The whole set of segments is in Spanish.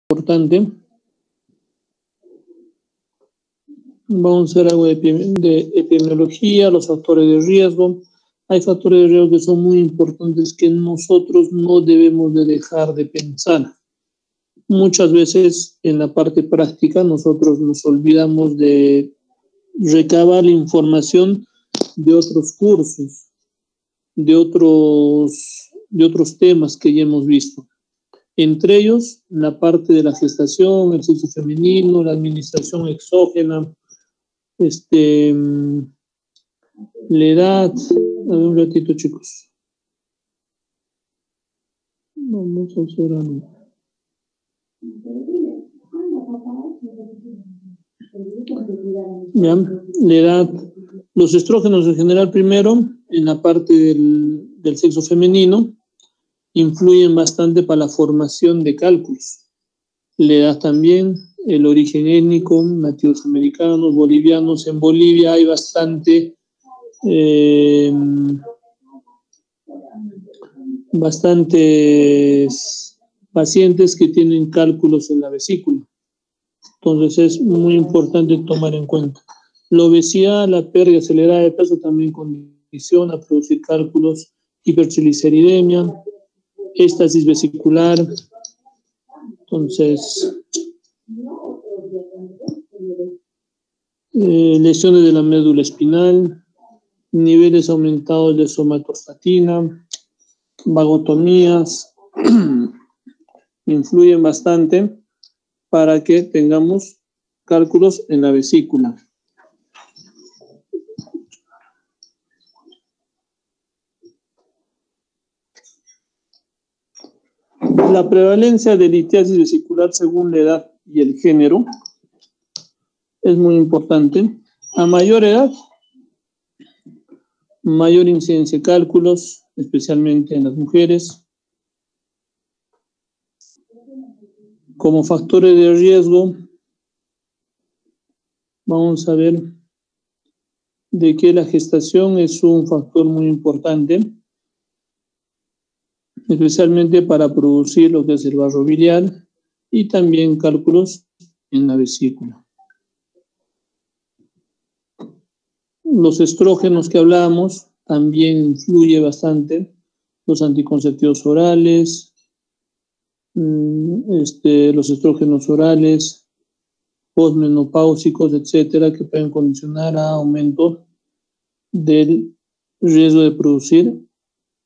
importante. Vamos a ver algo de epidemiología, los factores de riesgo. Hay factores de riesgo que son muy importantes que nosotros no debemos de dejar de pensar. Muchas veces en la parte práctica nosotros nos olvidamos de recabar la información de otros cursos, de otros temas que ya hemos visto. Entre ellos, la parte de la gestación, el sexo femenino, la administración exógena, la edad. A ver un ratito, chicos. Vamos a hacer algo. Ya, la edad. Los estrógenos en general, primero, en la parte del sexo femenino, influyen bastante para la formación de cálculos. La edad también, el origen étnico, nativos americanos, bolivianos. En Bolivia hay bastantes pacientes que tienen cálculos en la vesícula. Entonces es muy importante tomar en cuenta. La obesidad, la pérdida acelerada de peso también condiciona a producir cálculos, hipertrigliceridemia, éstasis vesicular. Entonces, lesiones de la médula espinal, niveles aumentados de somatostatina, vagotomías, influyen bastante para que tengamos cálculos en la vesícula. La prevalencia de litiasis vesicular según la edad y el género es muy importante. A mayor edad, mayor incidencia de cálculos, especialmente en las mujeres. Como factores de riesgo, vamos a ver de que la gestación es un factor muy importante, especialmente para producir lo que es el barro biliar y también cálculos en la vesícula. Los estrógenos que hablábamos también influye bastante, los anticonceptivos orales, los estrógenos orales, posmenopáusicos, etcétera, que pueden condicionar a aumento del riesgo de producir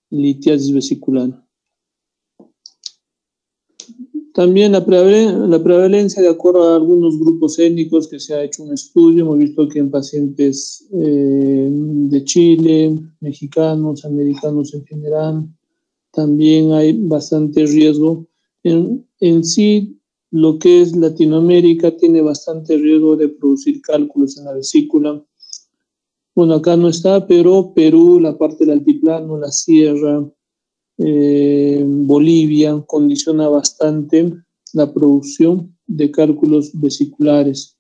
litiasis vesicular. También la prevalencia, de acuerdo a algunos grupos étnicos que se ha hecho un estudio, hemos visto que en pacientes de Chile, mexicanos, americanos en general, también hay bastante riesgo. En sí, lo que es Latinoamérica tiene bastante riesgo de producir cálculos en la vesícula. Bueno, acá no está, pero Perú, la parte del altiplano, la sierra, Bolivia, condiciona bastante la producción de cálculos vesiculares.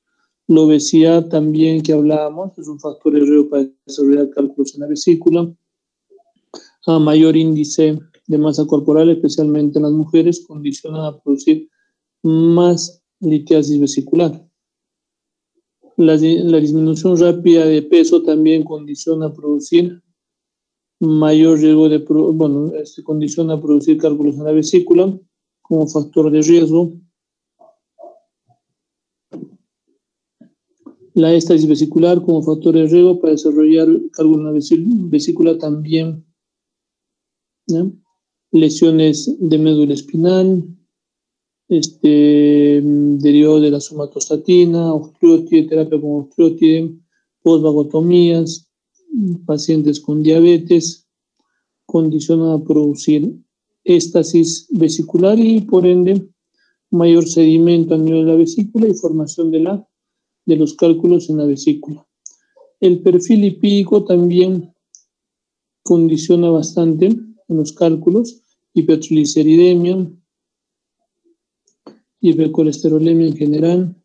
La obesidad también que hablábamos es un factor de riesgo para desarrollar cálculos en la vesícula. A mayor índice de masa corporal, especialmente en las mujeres, condiciona a producir más litiasis vesicular. La disminución rápida de peso también condiciona a producir mayor riesgo condiciona a producir cálculos en la vesícula como factor de riesgo. La éstasis vesicular como factor de riesgo para desarrollar cálculos en la vesícula también, ¿no? Lesiones de médula espinal, derivado de la somatostatina, osteotídea, terapia con osteotídea, posvagotomías, pacientes con diabetes, condicionan a producir éstasis vesicular y por ende mayor sedimento a nivel de la vesícula y formación de los cálculos en la vesícula. El perfil lipídico también condiciona bastante en los cálculos, hipertrigliceridemia, hipercolesterolemia en general,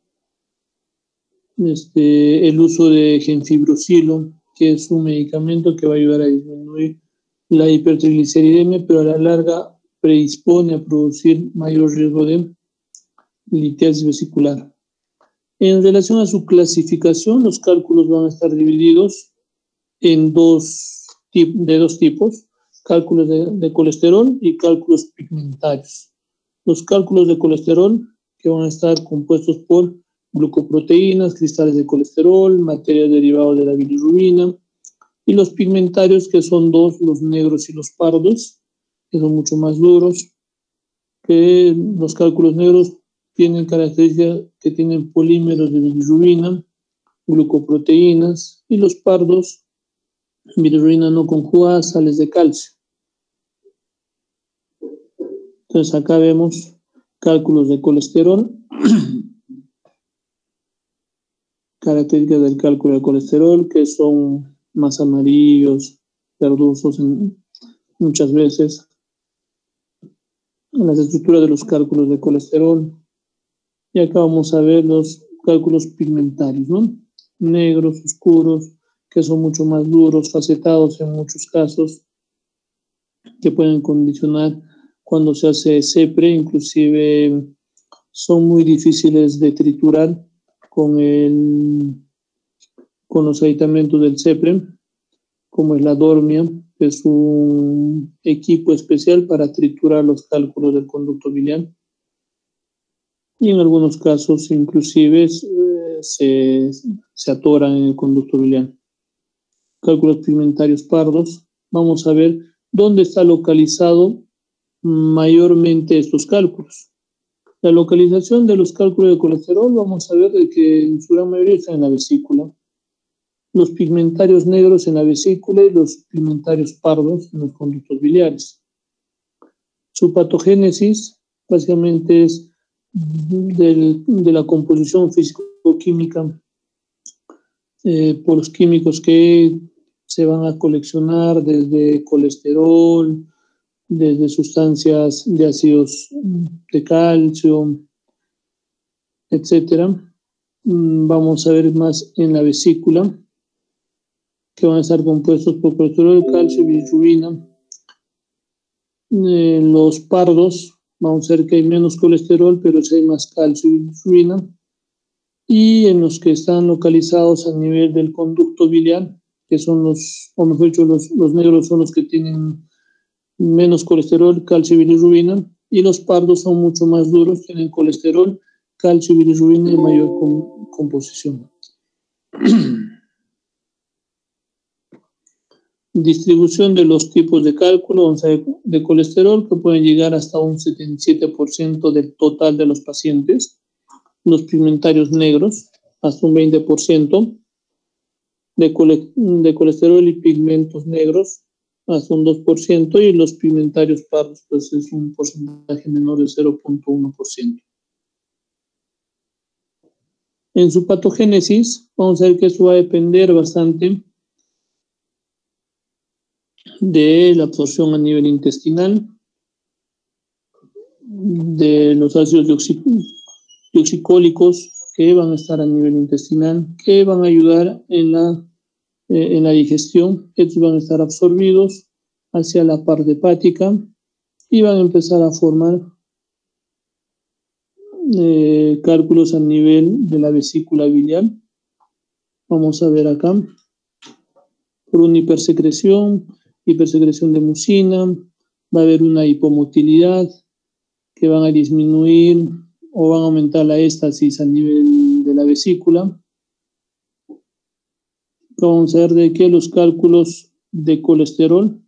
el uso de genfibrosilo, que es un medicamento que va a ayudar a disminuir la hipertrigliceridemia, pero a la larga predispone a producir mayor riesgo de litiasis vesicular. En relación a su clasificación, los cálculos van a estar divididos en dos tipos, cálculos de colesterol y cálculos pigmentarios. Los cálculos de colesterol, que van a estar compuestos por glucoproteínas, cristales de colesterol, material derivado de la bilirrubina, y los pigmentarios, que son dos, los negros y los pardos, que son mucho más duros, que los cálculos negros tienen características que tienen polímeros de bilirrubina, glucoproteínas, y los pardos, bilirrubina no conjugada, sales de calcio. Entonces acá vemos cálculos de colesterol, características del cálculo de colesterol, que son más amarillos, verdosos muchas veces. Las estructuras de los cálculos de colesterol. Y acá vamos a ver los cálculos pigmentarios, ¿no? Negros, oscuros, que son mucho más duros, facetados en muchos casos, que pueden condicionar cuando se hace CEPRE, inclusive son muy difíciles de triturar con los aditamentos del CEPRE, como es la dormia, que es un equipo especial para triturar los cálculos del conducto biliar. Y en algunos casos inclusive se atoran en el conducto biliar. Cálculos pigmentarios pardos. Vamos a ver dónde está localizado mayormente estos cálculos. La localización de los cálculos de colesterol, vamos a ver de que en su gran mayoría está en la vesícula. Los pigmentarios negros en la vesícula y los pigmentarios pardos en los conductos biliares. Su patogénesis básicamente es de la composición físico-química por los químicos que se van a coleccionar desde colesterol, desde sustancias de ácidos de calcio, etc. Vamos a ver más en la vesícula, que van a estar compuestos por colesterol, calcio y bilirrubina. Los pardos, vamos a ver que hay menos colesterol, pero sí hay más calcio y bilirrubina. Y en los que están localizados a nivel del conducto biliar, que son o mejor dicho, los negros son los que tienen menos colesterol, calcio y bilirrubina, y los pardos son mucho más duros, tienen colesterol, calcio y bilirrubina en mayor composición. Distribución de los tipos de cálculo, o sea, de colesterol, que pueden llegar hasta un 77% del total de los pacientes. Los pigmentarios negros, hasta un 20%. De colesterol y pigmentos negros, hasta un 2%. Y los pigmentarios pardos, pues es un porcentaje menor de 0.1%. En su patogénesis, vamos a ver que eso va a depender bastante de la absorción a nivel intestinal, de los ácidos deoxicólicos que van a estar a nivel intestinal, que van a ayudar en la digestión. Estos van a estar absorbidos hacia la parte hepática y van a empezar a formar cálculos a nivel de la vesícula biliar. Vamos a ver acá, por una hipersecreción de mucina, va a haber una hipomotilidad que van a disminuir o van a aumentar la éstasis a nivel de la vesícula. Vamos a ver de que los cálculos de colesterol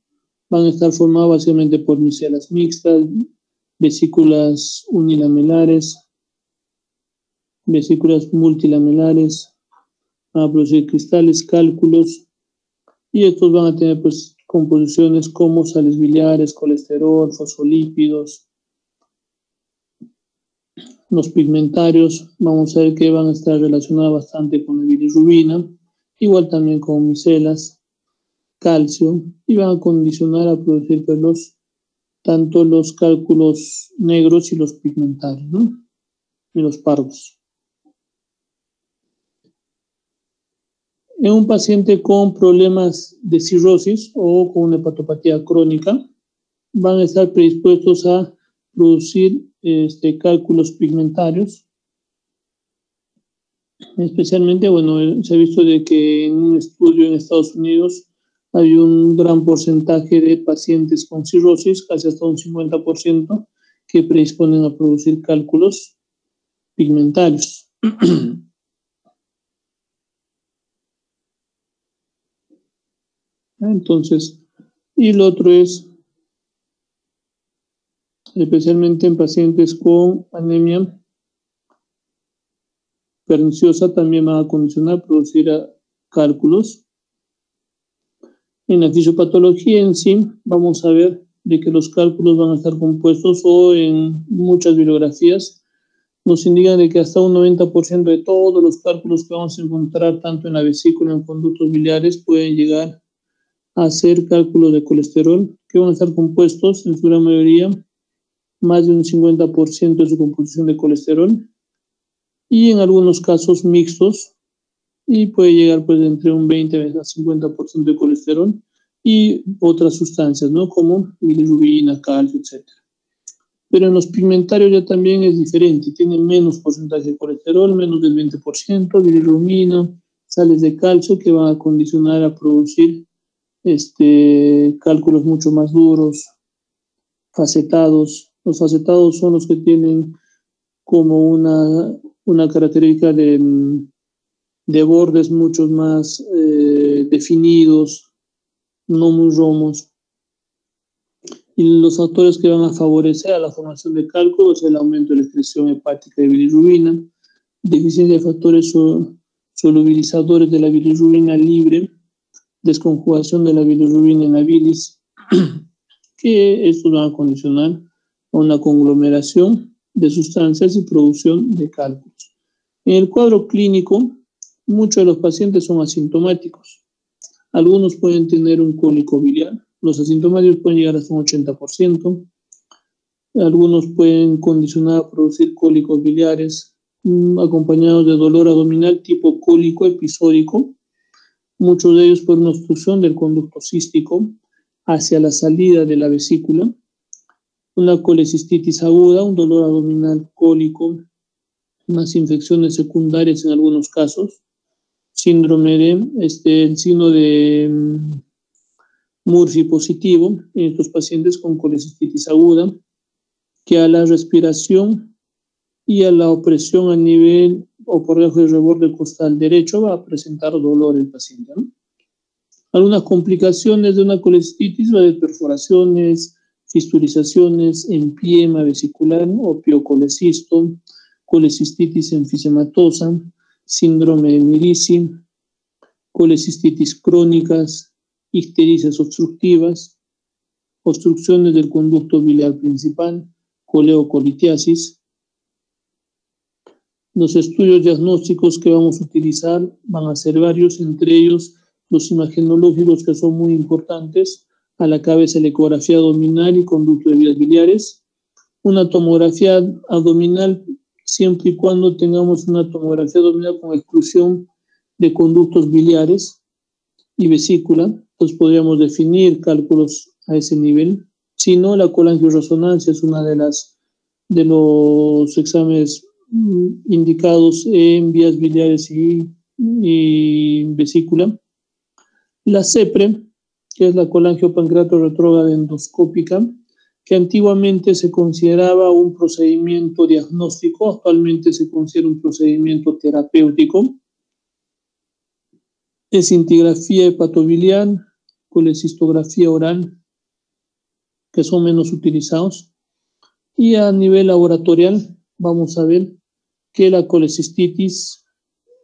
van a estar formados básicamente por micelas mixtas, vesículas unilamelares, vesículas multilamelares, van a producir cristales, cálculos, y estos van a tener pues composiciones como sales biliares, colesterol, fosfolípidos. Los pigmentarios, vamos a ver que van a estar relacionados bastante con la bilirrubina, igual también con micelas, calcio, y van a condicionar a producir pues tanto los cálculos negros y los pigmentarios, ¿no? Y los pardos. En un paciente con problemas de cirrosis o con una hepatopatía crónica, van a estar predispuestos a producir cálculos pigmentarios. Especialmente, bueno, se ha visto de que en un estudio en Estados Unidos hay un gran porcentaje de pacientes con cirrosis, casi hasta un 50%, que predisponen a producir cálculos pigmentarios. Entonces, y lo otro es, especialmente en pacientes con anemia perniciosa, también van a condicionar producir cálculos. En la fisiopatología en sí, vamos a ver de que los cálculos van a estar compuestos, o en muchas bibliografías nos indican de que hasta un 90% de todos los cálculos que vamos a encontrar, tanto en la vesícula como en conductos biliares, pueden llegar a hacer cálculos de colesterol, que van a estar compuestos en su gran mayoría, más de un 50% de su composición de colesterol, y en algunos casos mixtos, y puede llegar pues entre un 20 a 50% de colesterol y otras sustancias, ¿no? Como bilirrubina, calcio, etc. Pero en los pigmentarios ya también es diferente, tiene menos porcentaje de colesterol, menos del 20%, bilirrubina, sales de calcio, que van a condicionar a producir cálculos mucho más duros, facetados. Los facetados son los que tienen como una característica de bordes mucho más definidos, no muy romos. Y los factores que van a favorecer a la formación de cálculos es el aumento de la excreción hepática de bilirrubina, deficiencia de factores solubilizadores de la bilirrubina libre, desconjugación de la bilirrubina en la bilis, que estos van a condicionar a una conglomeración de sustancias y producción de cálculos. En el cuadro clínico, muchos de los pacientes son asintomáticos. Algunos pueden tener un cólico biliar. Los asintomáticos pueden llegar hasta un 80%. Algunos pueden condicionar a producir cólicos biliares acompañados de dolor abdominal tipo cólico episódico. Muchos de ellos por una obstrucción del conducto cístico hacia la salida de la vesícula. Una colecistitis aguda, un dolor abdominal cólico, unas infecciones secundarias en algunos casos. Síndrome de, el signo de Murphy positivo en estos pacientes con colecistitis aguda, que a la respiración y a la opresión a nivel o por debajo del reborde costal derecho va a presentar dolor el paciente, ¿no? Algunas complicaciones de una colecistitis va a haber perforaciones, fistulizaciones, empiema vesicular o piocolecisto, colecistitis enfisematosa, síndrome de Mirici, colecistitis crónicas, ictericias obstructivas, obstrucciones del conducto biliar principal, coleocolitiasis. Los estudios diagnósticos que vamos a utilizar van a ser varios, entre ellos los imagenológicos, que son muy importantes, a la cabeza la ecografía abdominal y conducto de vías biliares, una tomografía abdominal, siempre y cuando tengamos una tomografía abdominal con exclusión de conductos biliares y vesícula, pues podríamos definir cálculos a ese nivel. Si no, la colangioresonancia es una de los exámenes indicados en vías biliares y vesícula. La CEPRE, que es la colangiopancreato retrógrada endoscópica, que antiguamente se consideraba un procedimiento diagnóstico, actualmente se considera un procedimiento terapéutico. Escintigrafía hepatobiliar, colecistografía oral, que son menos utilizados. Y a nivel laboratorial, vamos a ver que la colecistitis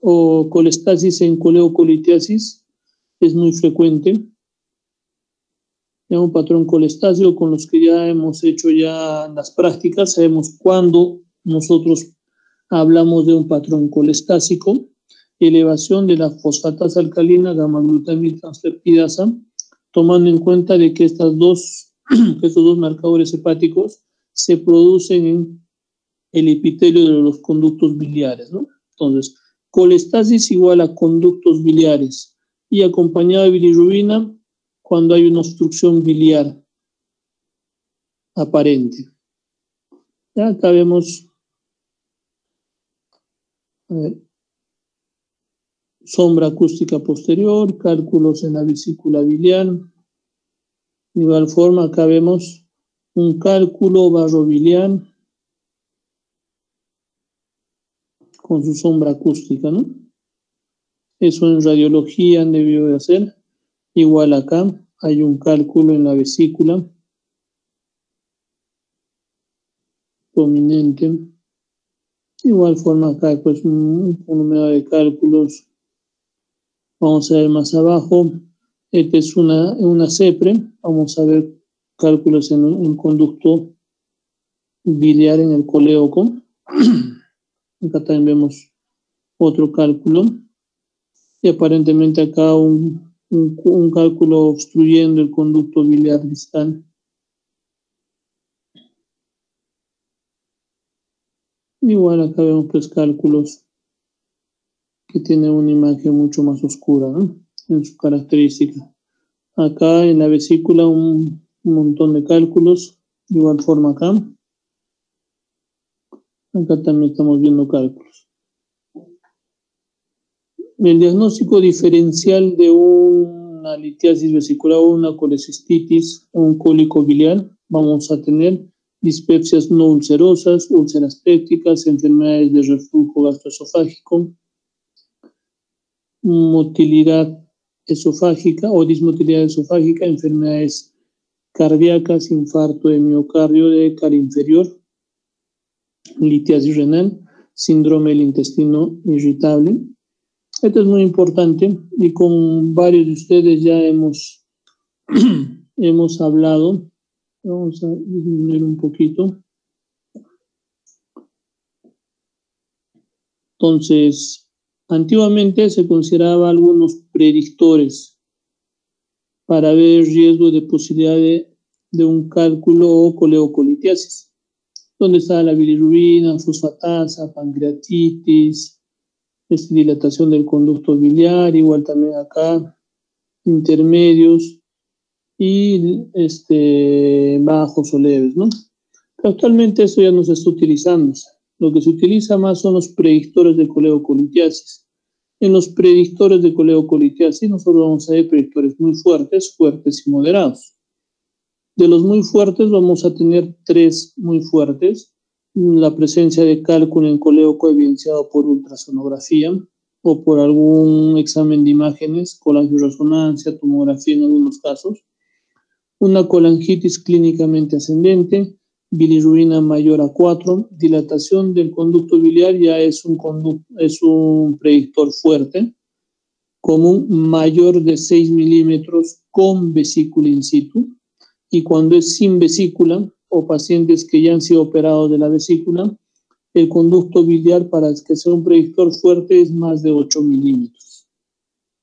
o colestasis en coleocolitiasis es muy frecuente. Es un patrón colestásico con los que ya hemos hecho ya las prácticas. Sabemos cuándo nosotros hablamos de un patrón colestásico. Elevación de la fosfatasa alcalina, gamma-glutamiltransferpidasa, tomando en cuenta de que estos dos marcadores hepáticos se producen en el epitelio de los conductos biliares, ¿no? Entonces, colestasis igual a conductos biliares y acompañado de bilirrubina cuando hay una obstrucción biliar aparente. Ya acá vemos sombra acústica posterior, cálculos en la vesícula biliar. De igual forma, acá vemos un cálculo barrobiliar con su sombra acústica, ¿no? Eso en radiología han debido de hacer. Igual acá hay un cálculo en la vesícula prominente. De igual forma acá pues un número de cálculos. Vamos a ver más abajo. Esta es una CEPRE. Vamos a ver cálculos en un conducto biliar en el coléoco. Acá también vemos otro cálculo. Y aparentemente acá un cálculo obstruyendo el conducto biliar distal. Igual acá vemos pues cálculos que tienen una imagen mucho más oscura, ¿no? En su característica. Acá en la vesícula un montón de cálculos. De igual forma acá. Acá también estamos viendo cálculos. El diagnóstico diferencial de una litiasis vesicular o una colecistitis o un cólico biliar, vamos a tener dispepsias no ulcerosas, úlceras pépticas, enfermedades de reflujo gastroesofágico, motilidad esofágica o dismotilidad esofágica, enfermedades cardíacas, infarto de miocardio de cara inferior, litiasis renal, síndrome del intestino irritable. Esto es muy importante y con varios de ustedes ya hemos hablado. Vamos a disminuir un poquito. Entonces, antiguamente se consideraba algunos predictores para ver riesgo de posibilidad de un cálculo o coleocolitiasis, donde está la bilirrubina, fosfatasa, pancreatitis, dilatación del conducto biliar, igual también acá, intermedios y bajos o leves, ¿no? Pero actualmente esto ya no se está utilizando. Lo que se utiliza más son los predictores de coleocolitiasis. En los predictores de coleocolitiasis nosotros vamos a ver predictores muy fuertes, fuertes y moderados. De los muy fuertes vamos a tener 3 muy fuertes. La presencia de cálculo en coléoco evidenciado por ultrasonografía o por algún examen de imágenes, colangioresonancia, tomografía en algunos casos. Una colangitis clínicamente ascendente, bilirrubina mayor a 4, dilatación del conducto biliar ya es un predictor fuerte, común mayor de 6 milímetros con vesícula in situ, y cuando es sin vesícula o pacientes que ya han sido operados de la vesícula, el conducto biliar para que sea un predictor fuerte es más de 8 milímetros.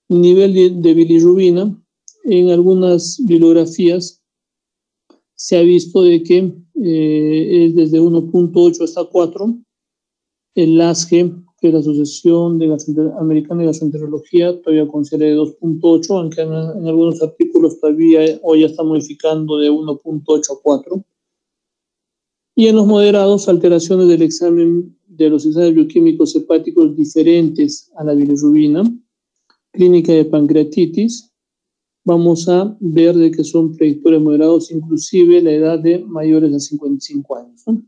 El nivel de bilirrubina en algunas bibliografías se ha visto de que es desde 1.8 hasta 4. El ASGE, que es la Asociación Americana de Gastroenterología, todavía considera de 2.8, aunque en algunos artículos todavía hoy ya está modificando de 1.8 a 4. Y en los moderados, alteraciones del examen de los exámenes bioquímicos hepáticos diferentes a la bilirrubina, clínica de pancreatitis, vamos a ver de que son predictores moderados, inclusive la edad de mayores a 55 años, ¿no?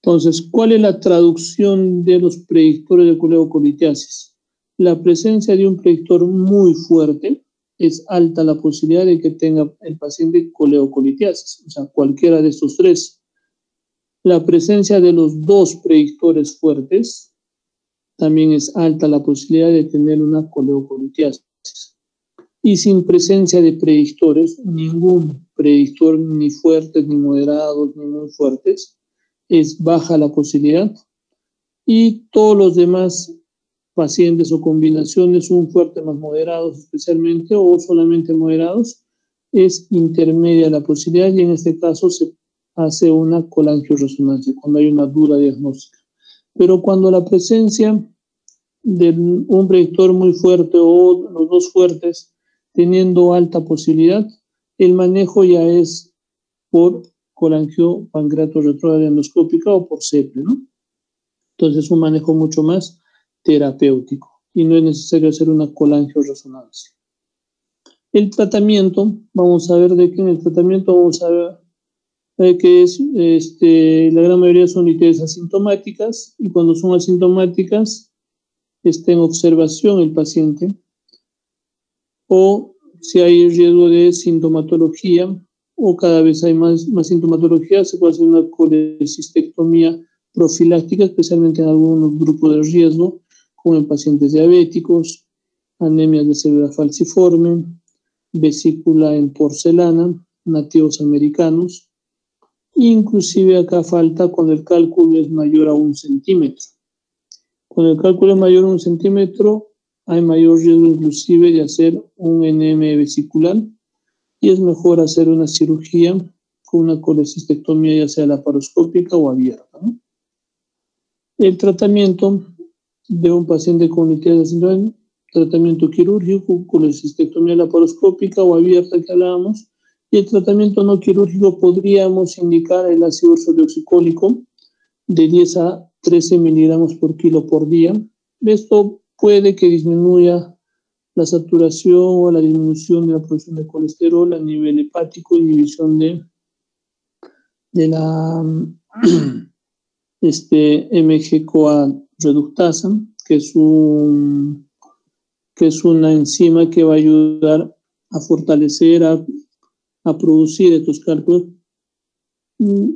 Entonces, ¿cuál es la traducción de los predictores de coleocolitiasis? La presencia de un predictor muy fuerte es alta la posibilidad de que tenga el paciente coleocolitiasis, o sea, cualquiera de estos 3. La presencia de los 2 predictores fuertes también es alta la posibilidad de tener una coleocolitiasis. Y sin presencia de predictores, ningún predictor, ni fuertes, ni moderados, ni muy fuertes, es baja la posibilidad. Y todos los demás pacientes o combinaciones, un fuerte más moderados especialmente, o solamente moderados, es intermedia la posibilidad, y en este caso se hace una colangioresonancia, cuando hay una duda diagnóstica. Pero cuando la presencia de un predictor muy fuerte o los 2 fuertes teniendo alta posibilidad, el manejo ya es por colangiopancreatorretrógrada endoscópica o por CEPRE, ¿no? Entonces es un manejo mucho más terapéutico y no es necesario hacer una colangioresonancia. El tratamiento, vamos a ver de qué en el tratamiento vamos a ver que es, la gran mayoría son litiasis asintomáticas y cuando son asintomáticas está en observación el paciente o si hay riesgo de sintomatología o cada vez hay más sintomatología, se puede hacer una colecistectomía profiláctica, especialmente en algunos grupos de riesgo, como en pacientes diabéticos, anemias de célula falciforme, vesícula en porcelana, nativos americanos. Inclusive acá falta cuando el cálculo es mayor a 1 centímetro. Cuando el cálculo es mayor a 1 centímetro, hay mayor riesgo inclusive de hacer un NM vesicular y es mejor hacer una cirugía con una colecistectomía ya sea laparoscópica o abierta, ¿no? El tratamiento de un paciente con litiasis asintomática, tratamiento quirúrgico, colecistectomía laparoscópica o abierta que hablábamos, y el tratamiento no quirúrgico podríamos indicar el ácido ursodeoxicólico de 10 a 13 miligramos por kilo por día. Esto puede que disminuya la saturación o la disminución de la producción de colesterol a nivel hepático, inhibición de la MG-CoA reductasa, que es una enzima que va a ayudar a fortalecer, a producir estos cálculos.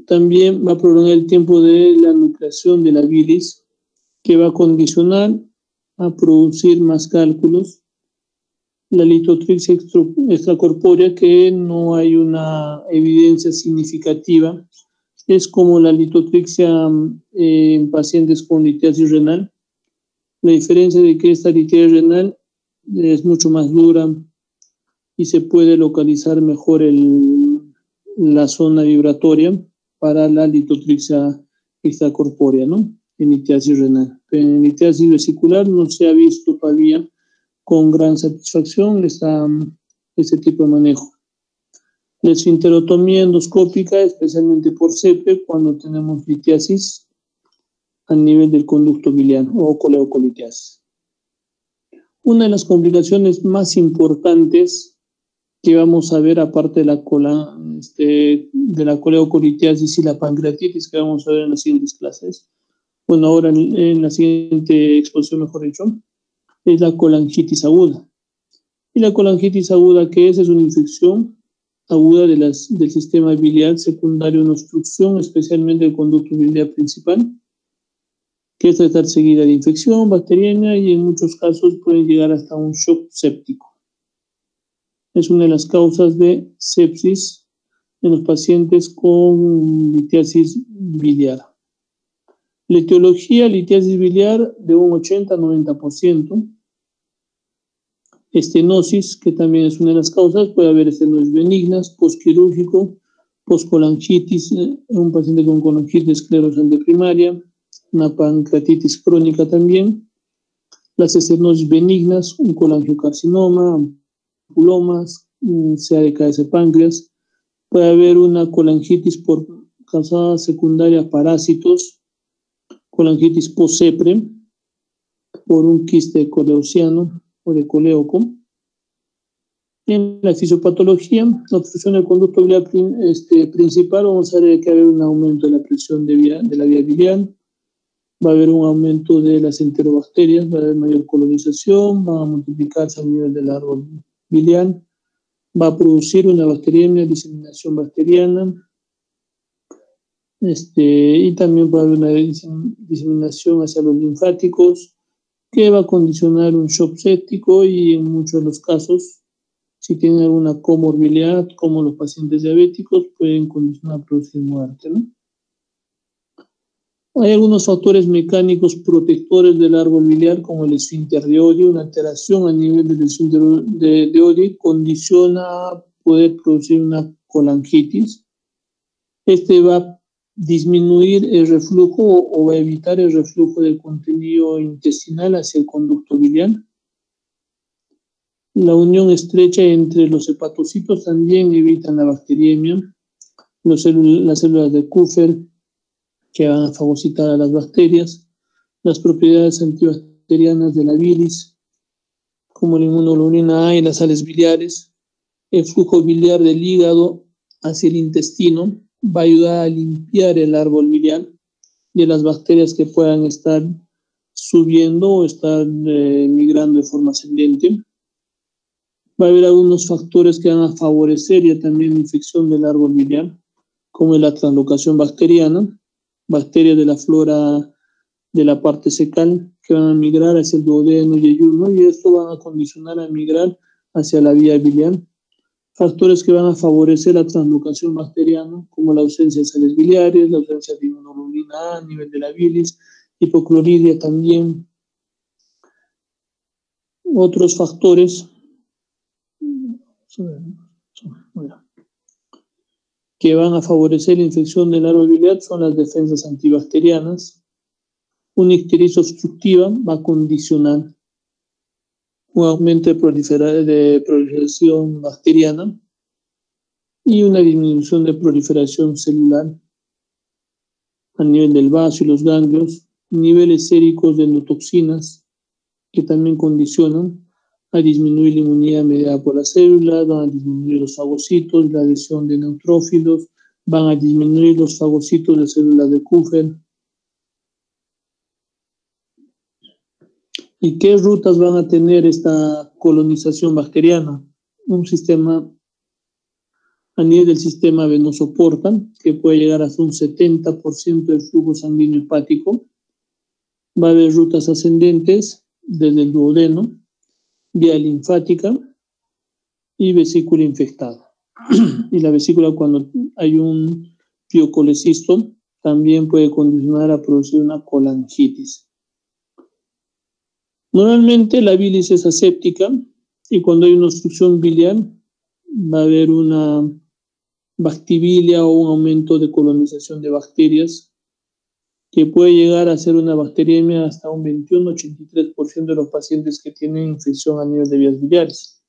También va a prolongar el tiempo de la nucleación de la bilis, que va a condicionar a producir más cálculos. La litotripsia extracorpórea, que no hay una evidencia significativa, es como la litotripsia en pacientes con litiasis renal. La diferencia de que esta litiasis renal es mucho más dura y se puede localizar mejor la zona vibratoria para la litotripsia extracorpórea, ¿no? En litiasis renal. Pero en litiasis vesicular no se ha visto todavía con gran satisfacción este tipo de manejo. La esfinterotomía endoscópica, especialmente por CEPRE, cuando tenemos litiasis a nivel del conducto biliar o coleocolitiasis. Una de las complicaciones más importantes que vamos a ver, aparte de la coleocolitiasis y la pancreatitis, que vamos a ver en las siguientes clases, bueno, ahora en la siguiente exposición, mejor dicho, es la colangitis aguda. Y la colangitis aguda, ¿qué es? Es una infección aguda del sistema biliar secundario a una obstrucción, especialmente el conducto biliar principal, que es estar seguida de infección bacteriana y en muchos casos puede llegar hasta un shock séptico. Es una de las causas de sepsis en los pacientes con litiasis biliar. La etiología, litiasis biliar de un 80 a 90%. Estenosis, que también es una de las causas, puede haber estenosis benignas, postquirúrgico, postcolangitis, un paciente con colangitis esclerosante primaria, una pancreatitis crónica también, las estenosis benignas, un colangiocarcinoma, ampulomas, CA-de-KS páncreas, puede haber una colangitis por causada secundaria parásitos, colangitis post-CEPRE, por un quiste de coleociano o de coleoco. En la fisiopatología, la obstrucción del conducto biliar principal, vamos a ver que va a haber un aumento de la presión de la vía biliar, va a haber un aumento de las enterobacterias, va a haber mayor colonización, va a multiplicarse a nivel del árbol biliar, va a producir una bacteriemia, diseminación bacteriana, y también va a haber una diseminación hacia los linfáticos, que va a condicionar un shock séptico y en muchos de los casos, si tienen alguna comorbilidad, como los pacientes diabéticos, pueden condicionar a producir muerte, ¿no? Hay algunos factores mecánicos protectores del árbol biliar, como el esfínter de Oddi. Una alteración a nivel del esfínter de Oddi condiciona poder producir una colangitis. Va a disminuir el reflujo o va a evitar el reflujo del contenido intestinal hacia el conducto biliar. La unión estrecha entre los hepatocitos también evita la bacteriemia. las células de Kupffer, que van a fagocitar a las bacterias, las propiedades antibacterianas de la bilis, como la inmunoglobulina A y las sales biliares, el flujo biliar del hígado hacia el intestino va a ayudar a limpiar el árbol biliar de las bacterias que puedan estar subiendo o estar migrando de forma ascendente. Va a haber algunos factores que van a favorecer ya también la infección del árbol biliar, como la translocación bacteriana, bacterias de la flora de la parte secal que van a migrar hacia el duodeno y yeyuno, y esto van a condicionar a migrar hacia la vía biliar. Factores que van a favorecer la translocación bacteriana, como la ausencia de sales biliares, la ausencia de inmunoglobulina A a nivel de la bilis, hipocloridia también. Otros factores que van a favorecer la infección del árbol biliar son las defensas antibacterianas. Una ictericia obstructiva va a condicionar un aumento de proliferación bacteriana y una disminución de proliferación celular a nivel del vaso y los ganglios, niveles séricos de endotoxinas que también condicionan a disminuir la inmunidad mediada por las células, van a disminuir los fagocitos, la adhesión de neutrófilos, van a disminuir los fagocitos de células de Kupffer. ¿Y qué rutas van a tener esta colonización bacteriana? Un sistema a nivel del sistema venoso porta, que puede llegar hasta un 70% del flujo sanguíneo hepático. Va a haber rutas ascendentes desde el duodeno, vía linfática y vesícula infectada. Y la vesícula, cuando hay un piocolecisto, también puede condicionar a producir una colangitis. Normalmente la bilis es aséptica y cuando hay una obstrucción biliar va a haber una bactibilia o un aumento de colonización de bacterias que puede llegar a ser una bacteriemia hasta un 21-83% de los pacientes que tienen infección a nivel de vías biliares.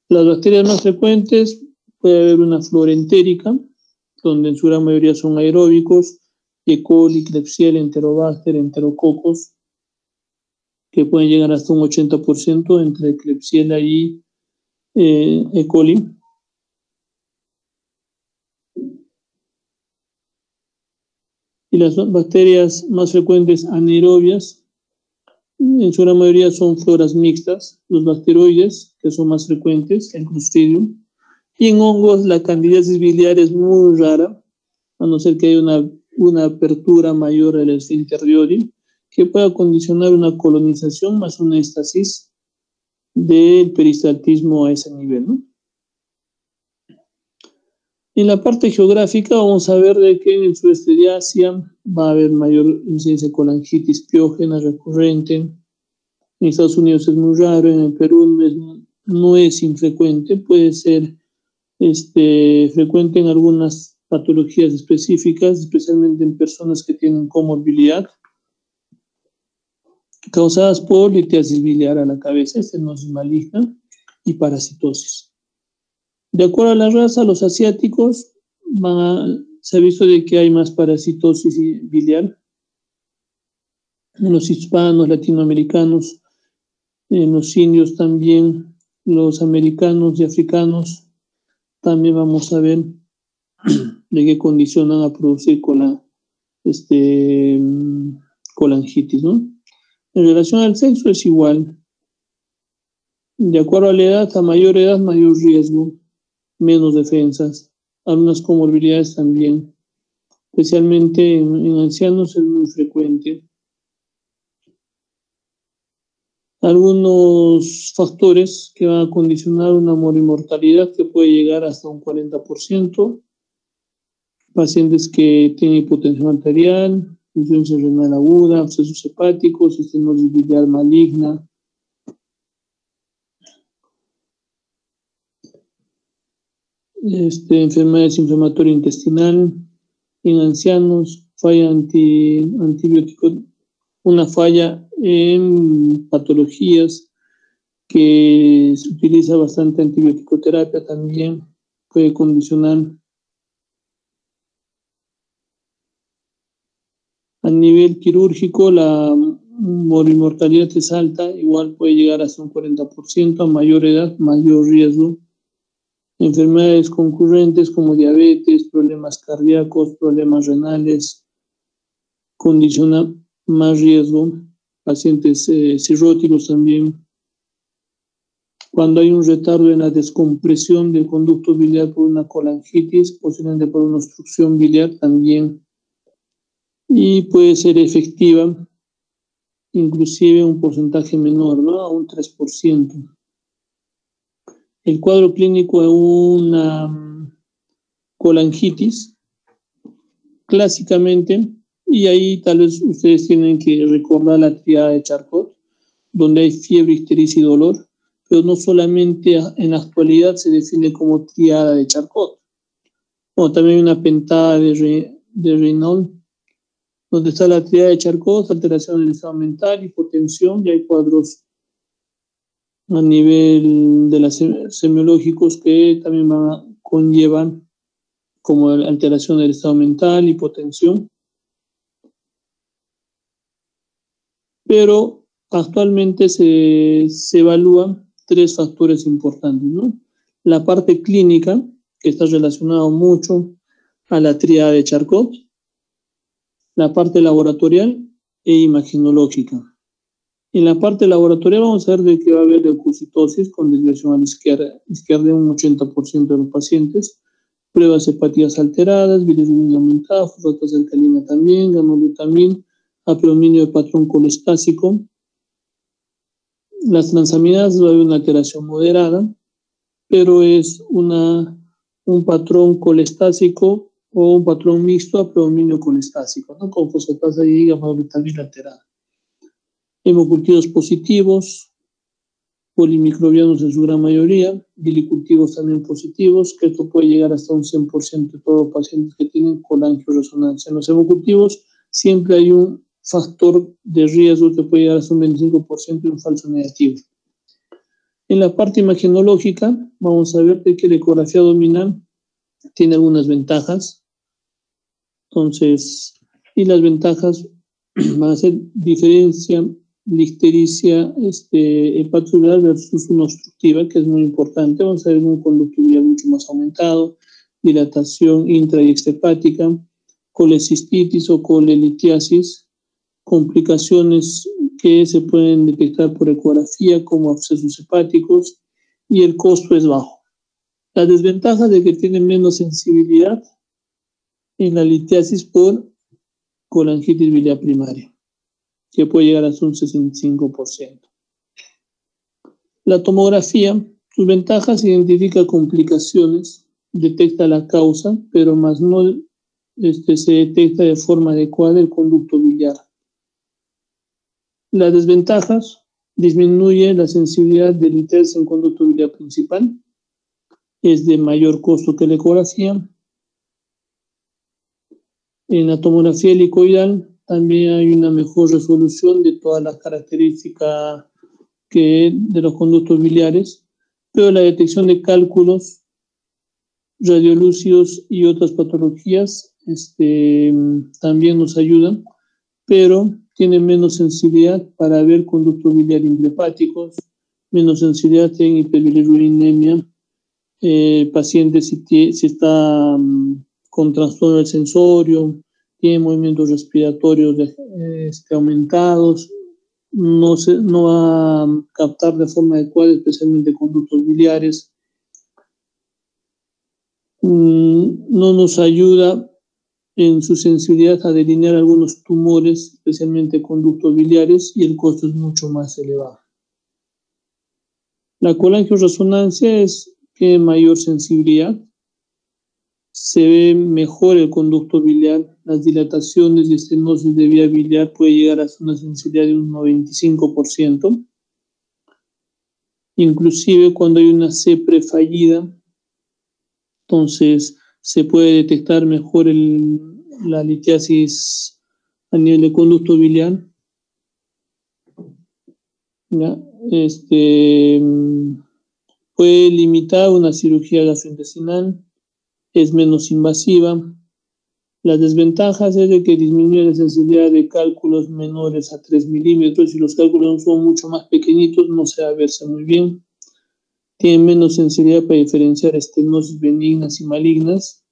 Las bacterias más frecuentes puede haber una flora entérica, donde en su gran mayoría son aeróbicos, E. coli, Klebsiella, Enterobacter, Enterococos, que pueden llegar hasta un 80% entre Klebsiella y E. coli. Y las bacterias más frecuentes anaerobias, en su gran mayoría son floras mixtas, los bacteroides, que son más frecuentes, el Clostridium. Y en hongos la candidiasis biliar es muy rara, a no ser que haya una apertura mayor del esfínter Diodi, que pueda condicionar una colonización más una estasis del peristaltismo a ese nivel, ¿no? En la parte geográfica vamos a ver de que en el sudeste de Asia va a haber mayor incidencia de colangitis piógena recurrente. En Estados Unidos es muy raro, en el Perú no es infrecuente, puede ser frecuente en algunas patologías específicas, especialmente en personas que tienen comorbilidad, causadas por litiasis biliar a la cabeza, estenosis maligna y parasitosis. De acuerdo a la raza, los asiáticos se ha visto de que hay más parasitosis biliar. En los hispanos, latinoamericanos, en los indios también, los americanos y africanos, también vamos a ver de qué condicionan a producir colangitis, ¿no? En relación al sexo es igual. De acuerdo a la edad, a mayor edad, mayor riesgo, menos defensas, algunas comorbilidades también, especialmente en ancianos es muy frecuente. Algunos factores que van a condicionar una mortalidad que puede llegar hasta un 40%, pacientes que tienen hipotensión arterial, insuficiencia renal aguda, abscesos hepáticos, estenosis biliar maligna. Enfermedades inflamatorias intestinal, en ancianos, falla antibiótico, una falla en patologías que se utiliza bastante antibiótico terapia también puede condicionar A nivel quirúrgico, la mortalidad es alta, igual puede llegar hasta un 40%, a mayor edad, mayor riesgo. Enfermedades concurrentes como diabetes, problemas cardíacos, problemas renales, condiciona más riesgo. Pacientes cirróticos también. Cuando hay un retardo en la descompresión del conducto biliar por una colangitis, posiblemente por una obstrucción biliar también. Y puede ser efectiva, inclusive un porcentaje menor, ¿no? A un 3%. El cuadro clínico de una colangitis, clásicamente, y ahí tal vez ustedes tienen que recordar la triada de Charcot, donde hay fiebre, ictericia y dolor, pero no solamente en la actualidad se define como triada de Charcot. Bueno, también hay una pentada de Reynolds, donde está la triada de Charcot, alteración del estado mental, hipotensión, y hay cuadros a nivel de los semiológicos que también conllevan como alteración del estado mental, hipotensión. Pero actualmente se evalúan 3 factores importantes, ¿no? La parte clínica, que está relacionada mucho a la tríada de Charcot, la parte laboratorial e imaginológica. En la parte laboratorial vamos a ver de que va a haber leucocitosis con desviación a la izquierda de un 80% de los pacientes, pruebas hepáticas alteradas, bilirrubina aumentada, fosfato de alcalina también, gamma-glutamina, predominio de patrón colestásico. Las transaminadas va a haber una alteración moderada, pero es un patrón colestásico o un patrón mixto a predominio colestásico, ¿no? Con fosfatasa y gamma-glutamina alterada. Hemocultivos positivos, polimicrobianos en su gran mayoría, bilicultivos también positivos, que esto puede llegar hasta un 100% de todos los pacientes que tienen colangioresonancia. En los hemocultivos siempre hay un factor de riesgo que puede llegar hasta un 25% y un falso negativo. En la parte imaginológica, vamos a ver que la ecografía abdominal tiene algunas ventajas. Entonces, y las ventajas van a ser diferencia ictericia hepatocelular versus una obstructiva, que es muy importante. Vamos a ver un conducto biliar mucho más aumentado, dilatación intra y extrahepática, colecistitis o colelitiasis, complicaciones que se pueden detectar por ecografía como abscesos hepáticos, y el costo es bajo. La desventaja de que tiene menos sensibilidad en la litiasis por colangitis biliar primaria, que puede llegar hasta un 65%. La tomografía, sus ventajas: identifica complicaciones, detecta la causa, pero más no se detecta de forma adecuada el conducto biliar. Las desventajas: disminuye la sensibilidad del litiasis en conducto biliar principal, es de mayor costo que la ecografía. En la tomografía helicoidal también hay una mejor resolución de todas las características de los conductos biliares, pero la detección de cálculos, radiolúcidos y otras patologías también nos ayudan, pero tiene menos sensibilidad para ver conductos biliares intrahepáticos, menos sensibilidad en hiperbilirubinemia, pacientes si está con trastorno del sensorio, tiene movimientos respiratorios aumentados, no va a captar de forma adecuada, especialmente conductos biliares. No nos ayuda en su sensibilidad a delinear algunos tumores, especialmente conductos biliares, y el costo es mucho más elevado. La colangioresonancia tiene mayor sensibilidad, se ve mejor el conducto biliar, las dilataciones y estenosis de vía biliar puede llegar a una sensibilidad de un 95%. Inclusive cuando hay una C prefallida, entonces se puede detectar mejor la litiasis a nivel de conducto biliar. ¿Ya? Puede limitar una cirugía gastrointestinal, es menos invasiva. Las desventajas es de que disminuye la sensibilidad de cálculos menores a 3 milímetros. Si los cálculos son mucho más pequeñitos, no se va a verse muy bien. Tiene menos sensibilidad para diferenciar estenosis benignas y malignas.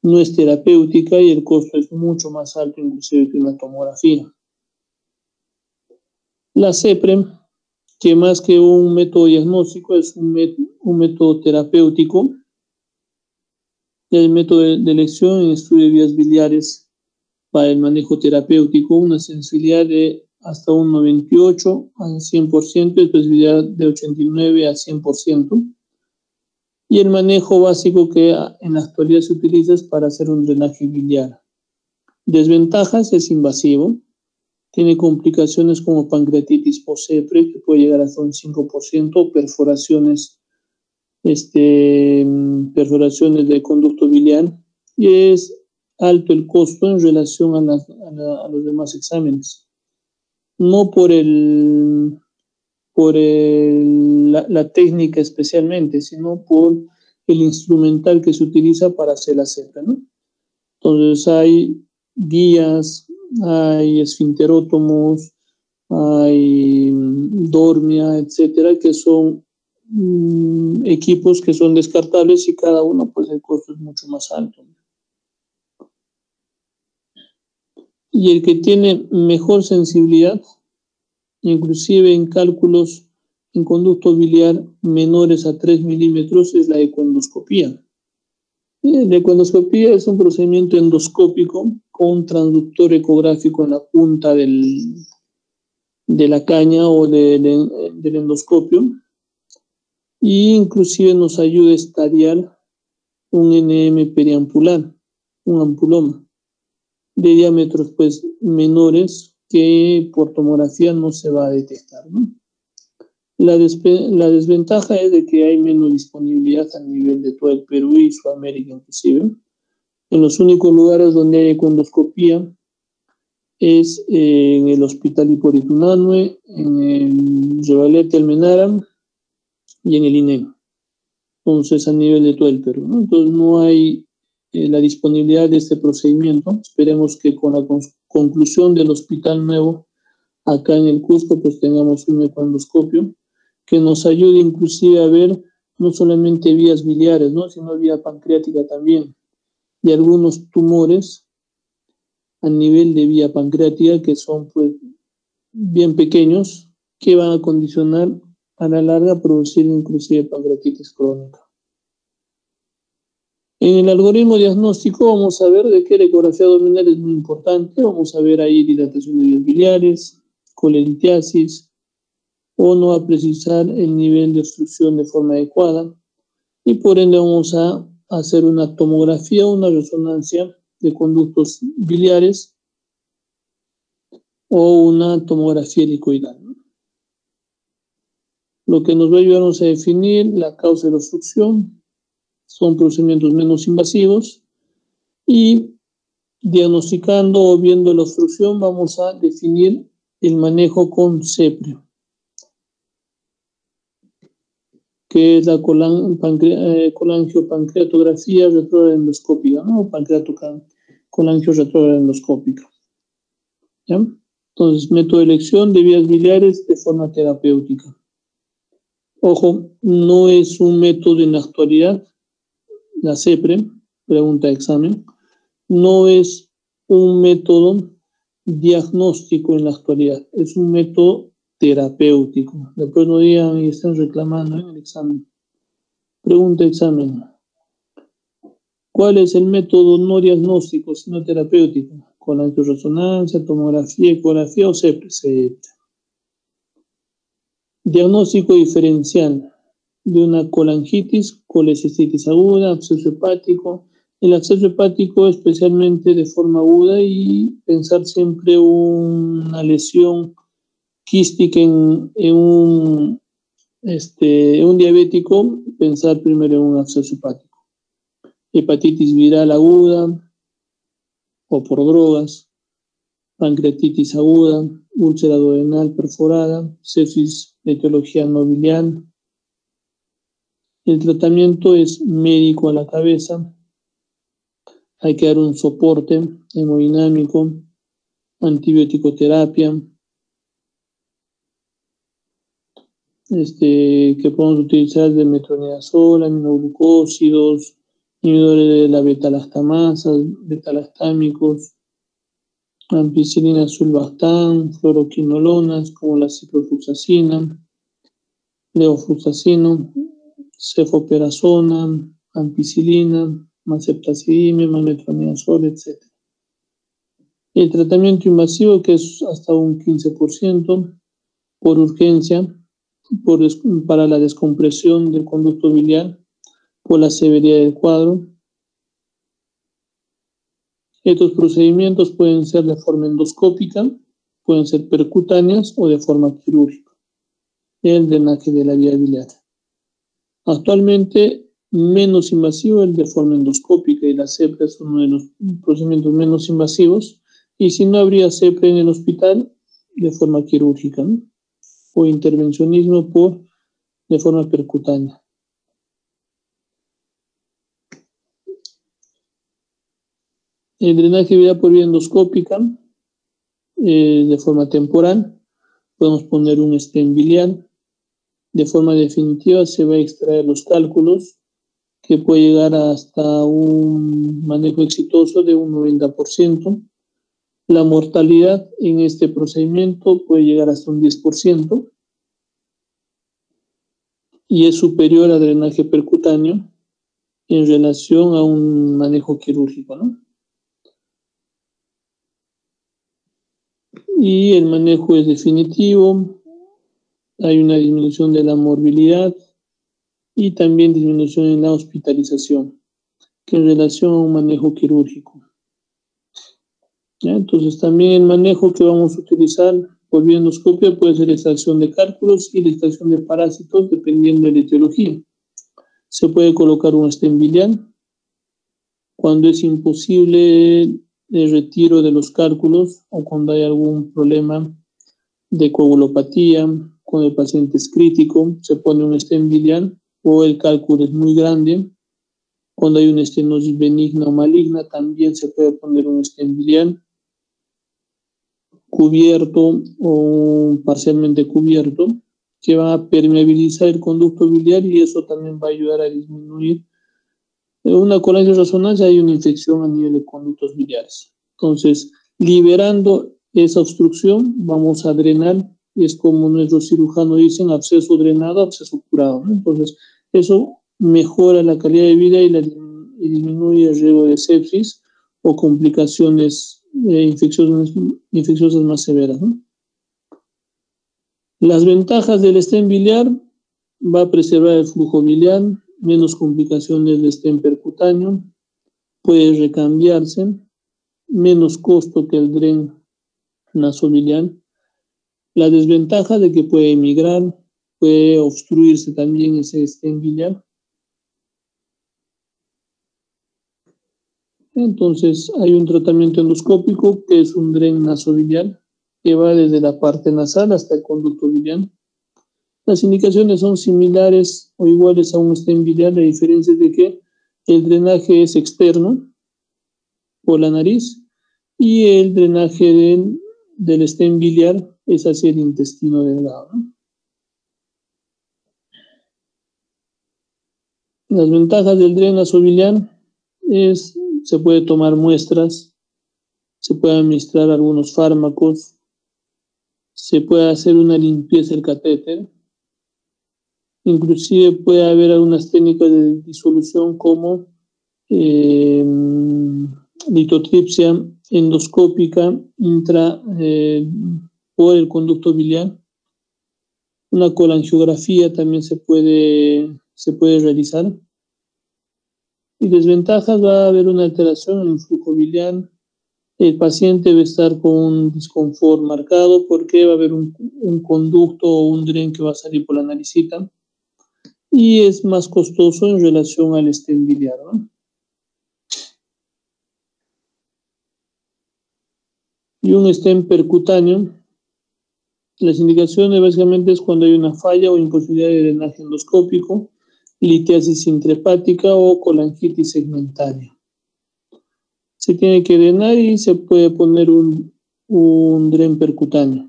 No es terapéutica y el costo es mucho más alto inclusive que una tomografía. La CEPREM, que más que un método diagnóstico es un método terapéutico. El método de elección en estudio de vías biliares para el manejo terapéutico, una sensibilidad de hasta un 98 al 100%, especificidad de 89 a 100%. Y el manejo básico que en la actualidad se utiliza es para hacer un drenaje biliar. Desventajas: es invasivo, tiene complicaciones como pancreatitis post-CEPRE, que puede llegar hasta un 5%, perforaciones de conducto biliar, y es alto el costo en relación a los demás exámenes. No por la técnica especialmente, sino por el instrumental que se utiliza para hacer la CEPRE, ¿no? Entonces hay guías, hay esfinterótomos, hay dormia, etcétera, que son equipos que son descartables y cada uno, pues el costo es mucho más alto. Y el que tiene mejor sensibilidad, inclusive en cálculos en conducto biliar menores a 3 milímetros, es la ecoendoscopía. La ecoendoscopía es un procedimiento endoscópico con transductor ecográfico en la punta de la caña o del endoscopio, y inclusive nos ayuda a estadiar un NM periampular, un ampuloma, de diámetros pues menores que por tomografía no se va a detectar, ¿no? La desventaja es de que hay menos disponibilidad a nivel de todo el Perú y Sudamérica inclusive. En los únicos lugares donde hay ecoendoscopía es en el Hospital Hipólito Unanue, en el Revalete Almenara y en el INEM. Entonces, a nivel de todo el Perú, ¿no? Entonces, no hay la disponibilidad de este procedimiento. Esperemos que con la conclusión del hospital nuevo acá en el Cusco, pues tengamos un ecoendoscopio que nos ayude inclusive a ver no solamente vías biliares, ¿no?, sino vía pancreática también, y algunos tumores a nivel de vía pancreática que son pues bien pequeños, que van a condicionar a la larga producir inclusive pancreatitis crónica. En el algoritmo diagnóstico vamos a ver de que la ecografía abdominal es muy importante. Vamos a ver ahí dilatación de vías biliares, colelitiasis, o no va a precisar el nivel de obstrucción de forma adecuada, y por ende vamos a hacer una tomografía o una resonancia de conductos biliares o una tomografía helicoidal, ¿no? Lo que nos va a ayudarnos a definir la causa de la obstrucción son procedimientos menos invasivos, y diagnosticando o viendo la obstrucción vamos a definir el manejo con CEPRE, que es la colangiopancreatografía retrógrada endoscópica, ¿no? Colangio retrógrada endoscópica. ¿Ya? Entonces, método de elección de vías biliares de forma terapéutica. Ojo, no es un método en la actualidad, la CEPRE, pregunta de examen, no es un método diagnóstico en la actualidad, es un método terapéutico. Después no digan y están reclamando en el examen. Pregunta de examen: ¿cuál es el método no diagnóstico sino terapéutico? ¿Con la resonancia, tomografía, ecografía o CEPRE? Diagnóstico diferencial de una colangitis, colecistitis aguda, absceso hepático. El absceso hepático especialmente de forma aguda, y pensar siempre una lesión quística en un diabético, pensar primero en un absceso hepático. Hepatitis viral aguda o por drogas, pancreatitis aguda, úlcera duodenal perforada, sepsis de etiología no biliar. El tratamiento es médico a la cabeza. hay que dar un soporte hemodinámico, antibiótico-terapia, que podemos utilizar de metronidazol, aminoglucósidos, inhibidores de la beta-lactamasa, beta-lactámicos, ampicilina, sulbastán, fluoroquinolonas como la ciprofloxacina, levofloxacino, cefoperazona, ampicilina, mazeptacimib, metronidazol, etc. El tratamiento invasivo, que es hasta un 15% por urgencia, para la descompresión del conducto biliar, por la severidad del cuadro. Estos procedimientos pueden ser de forma endoscópica, pueden ser percutáneas o de forma quirúrgica. El drenaje de la vía biliar. Actualmente, menos invasivo el de forma endoscópica, y la CEPRA es uno de los procedimientos menos invasivos, y si no habría CEPRA en el hospital, de forma quirúrgica, ¿no? O intervencionismo de forma percutánea. El drenaje biliar por vía endoscópica, de forma temporal, podemos poner un stent biliar. De forma definitiva se va a extraer los cálculos, que puede llegar hasta un manejo exitoso de un 90%. La mortalidad en este procedimiento puede llegar hasta un 10% y es superior a drenaje percutáneo en relación a un manejo quirúrgico, ¿no? Y el manejo es definitivo, hay una disminución de la morbilidad y también disminución en la hospitalización, que en relación a un manejo quirúrgico. ¿Ya? Entonces también el manejo que vamos a utilizar por vía endoscopia puede ser extracción de cálculos y la extracción de parásitos dependiendo de la etiología. Se puede colocar un stent biliar cuando es imposible el retiro de los cálculos o cuando hay algún problema de coagulopatía, cuando el paciente es crítico, se pone un stent biliar o el cálculo es muy grande. Cuando hay una estenosis benigna o maligna, también se puede poner un stent biliar cubierto o parcialmente cubierto, que va a permeabilizar el conducto biliar y eso también va a ayudar a disminuir. En una colación de resonancia hay una infección a nivel de conductos biliares. Entonces, liberando esa obstrucción, vamos a drenar. Es como nuestros cirujanos dicen, absceso drenado, absceso curado, ¿no? Entonces, eso mejora la calidad de vida y disminuye el riesgo de sepsis o complicaciones infecciosas más severas, ¿no? Las ventajas del stent biliar: va a preservar el flujo biliar, menos complicaciones del stent percutáneo, puede recambiarse, menos costo que el dren nasobiliar. La desventaja de que puede emigrar, puede obstruirse también ese stent biliar. Entonces hay un tratamiento endoscópico que es un dren nasobiliar que va desde la parte nasal hasta el conducto biliar. Las indicaciones son similares o iguales a un stent biliar, la diferencia es de que el drenaje es externo por la nariz y el drenaje del stent biliar es hacia el intestino delgado, ¿no? Las ventajas del dren nasobiliar es: se puede tomar muestras, se puede administrar algunos fármacos, se puede hacer una limpieza del catéter, inclusive puede haber algunas técnicas de disolución como litotripsia endoscópica por el conducto biliar. Una colangiografía también se puede realizar. Y desventajas: va a haber una alteración en el flujo biliar. El paciente va a estar con un disconfort marcado porque va a haber un conducto o un dren que va a salir por la naricita. Y es más costoso en relación al stent biliar, ¿no? Y un stent percutáneo, las indicaciones básicamente es cuando hay una falla o imposibilidad de drenaje endoscópico, litiasis intrahepática o colangitis segmentaria. Se tiene que drenar y se puede poner un dren percutáneo.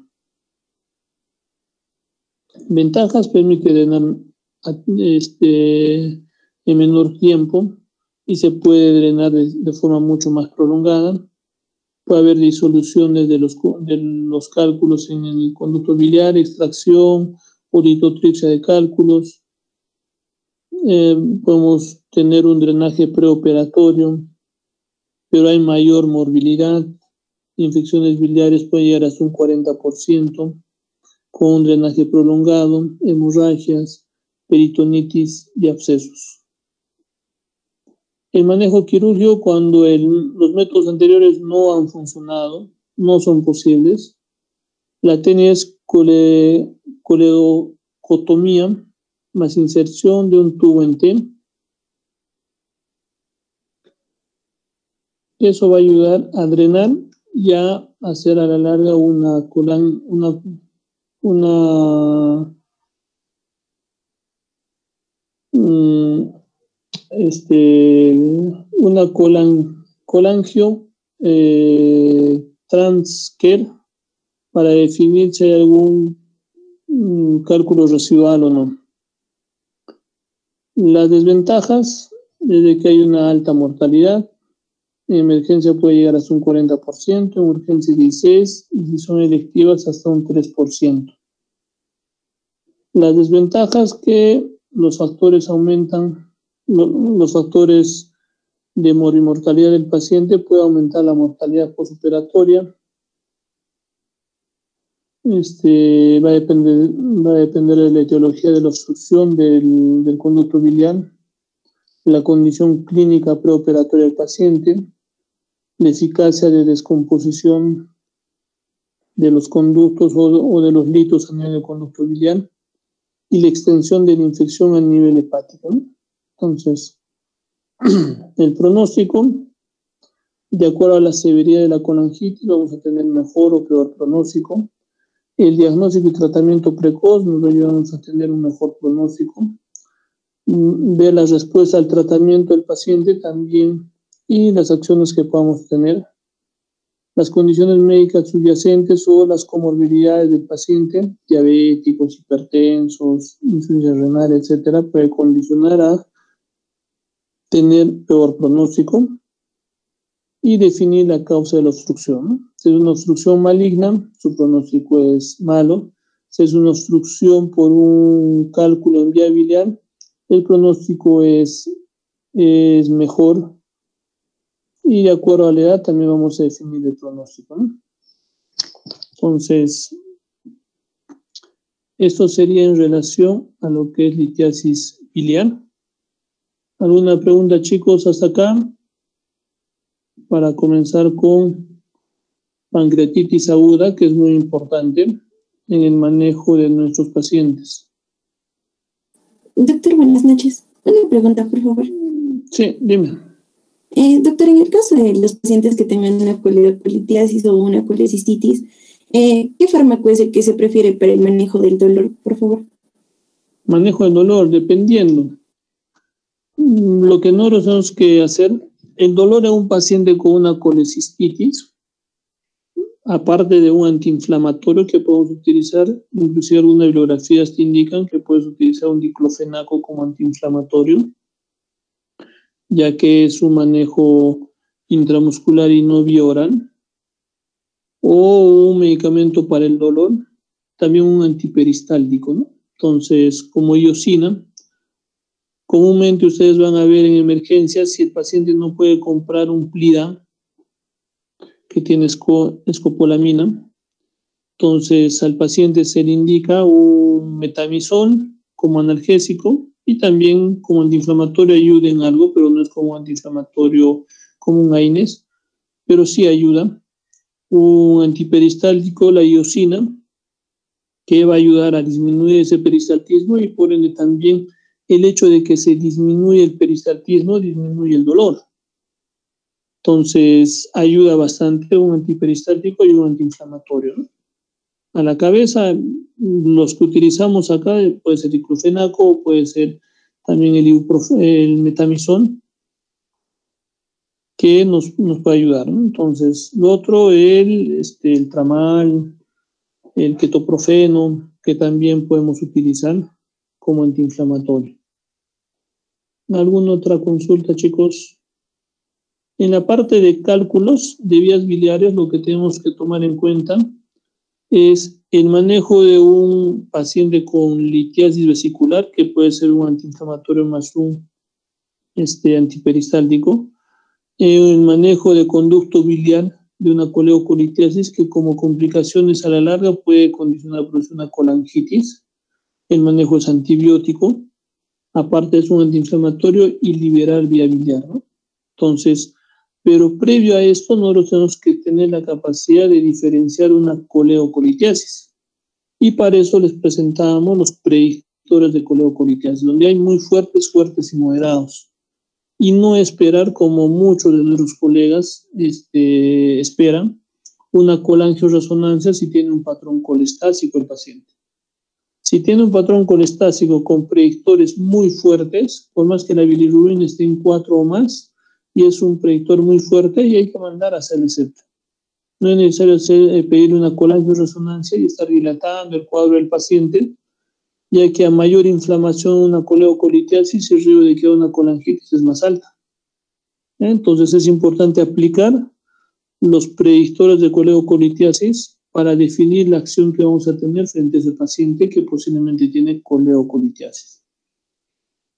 Ventajas: permite drenar en menor tiempo y se puede drenar de forma mucho más prolongada. Puede haber disoluciones de los cálculos en el conducto biliar, extracción o litotripsia de cálculos. Podemos tener un drenaje preoperatorio, pero hay mayor morbilidad. Infecciones biliares pueden llegar hasta un 40%, con un drenaje prolongado, hemorragias, peritonitis y abscesos. El manejo quirúrgico, cuando los métodos anteriores no han funcionado, no son posibles, la técnica es coledocotomía más inserción de un tubo en T. Eso va a ayudar a drenar y a hacer a la larga una colangio transcare para definir si hay algún cálculo residual o no. Las desventajas es de que hay una alta mortalidad. En emergencia puede llegar hasta un 40%, en urgencia 16%, y si son electivas hasta un 3%. Las desventajas: que los factores aumentan, los factores de mortalidad del paciente puede aumentar la mortalidad postoperatoria. Va a depender de la etiología de la obstrucción del conducto biliar, la condición clínica preoperatoria del paciente, la eficacia de descomposición de los conductos o de los litos a nivel del conducto biliar y la extensión de la infección a nivel hepático, ¿no? Entonces, el pronóstico: de acuerdo a la severidad de la colangitis, vamos a tener mejor o peor pronóstico. El diagnóstico y tratamiento precoz nos ayudamos a tener un mejor pronóstico. Ver la respuesta al tratamiento del paciente también y las acciones que podamos tener. Las condiciones médicas subyacentes o las comorbilidades del paciente, diabéticos, hipertensos, insuficiencia renal, etcétera, puede condicionar a tener peor pronóstico. Y definir la causa de la obstrucción, ¿no? Si es una obstrucción maligna, su pronóstico es malo. Si es una obstrucción por un cálculo en vía biliar, el pronóstico es mejor. Y de acuerdo a la edad también vamos a definir el pronóstico, ¿no? Entonces, esto sería en relación a lo que es litiasis biliar. ¿Alguna pregunta, chicos, hasta acá? Para comenzar con pancreatitis aguda, que es muy importante en el manejo de nuestros pacientes. Doctor, buenas noches. Una pregunta, por favor. Sí, dime. Doctor, en el caso de los pacientes que tengan una coledocolitiasis o una colecistitis, ¿qué fármaco es el que se prefiere para el manejo del dolor, por favor? Manejo del dolor, dependiendo. Lo que nosotros tenemos que hacer, el dolor en un paciente con una colecistitis, aparte de un antiinflamatorio que podemos utilizar, inclusive algunas bibliografías te indican que puedes utilizar un diclofenaco como antiinflamatorio, ya que es un manejo intramuscular y no bioral, o un medicamento para el dolor, también un antiperistáltico, ¿no? Entonces, como iosina, comúnmente ustedes van a ver en emergencias, si el paciente no puede comprar un Plida que tiene escopolamina, entonces al paciente se le indica un metamizol como analgésico y también como antiinflamatorio. Ayuda en algo, pero no es como antiinflamatorio como un AINES, pero sí ayuda. Un antiperistáltico, la iosina, que va a ayudar a disminuir ese peristaltismo y por ende también el hecho de que se disminuye el peristaltismo disminuye el dolor. Entonces ayuda bastante un antiperistáltico y un antiinflamatorio, ¿no? A la cabeza, los que utilizamos acá puede ser diclofenaco, puede ser también el metamizol. que nos puede ayudar, ¿no? Entonces, lo otro, el tramal, el ketoprofeno, que también podemos utilizar como antiinflamatorio. ¿Alguna otra consulta, chicos? En la parte de cálculos de vías biliares, lo que tenemos que tomar en cuenta es el manejo de un paciente con litiasis vesicular, que puede ser un antiinflamatorio más un antiperistáltico, el manejo de conducto biliar de una coleocolitiasis, que como complicaciones a la larga puede condicionar la producción de una colangitis. El manejo es antibiótico, aparte es un antiinflamatorio y liberar vía biliar, ¿no? Entonces, pero previo a esto nosotros tenemos que tener la capacidad de diferenciar una coleocolitiasis. Y para eso les presentábamos los predictores de coleocolitiasis, donde hay muy fuertes, fuertes y moderados. Y no esperar, como muchos de nuestros colegas esperan, una colangioresonancia si tiene un patrón colestásico el paciente. Si tiene un patrón colestásico con predictores muy fuertes, por más que la bilirrubina esté en 4 o más, y es un predictor muy fuerte, y hay que mandar a hacer el septo. No es necesario pedir una colangioresonancia y estar dilatando el cuadro del paciente, ya que a mayor inflamación una coleocolitiasis, el riesgo de que haya una colangitis es más alta. Entonces es importante aplicar los predictores de coleocolitiasis para definir la acción que vamos a tener frente a ese paciente que posiblemente tiene coleocolitiasis.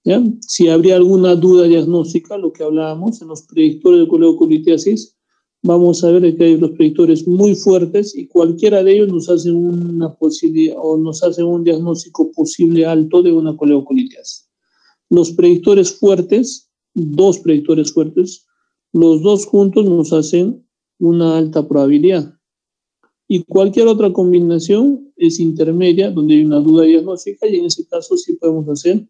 ¿Ya? Si habría alguna duda diagnóstica, lo que hablábamos en los predictores de coleocolitiasis, vamos a ver que hay los predictores muy fuertes y cualquiera de ellos nos hace una posibilidad o nos hace un diagnóstico posible alto de una coleocolitiasis. Los predictores fuertes, 2 predictores fuertes, los 2 juntos nos hacen una alta probabilidad. Y cualquier otra combinación es intermedia, donde hay una duda diagnóstica, y en ese caso sí podemos hacer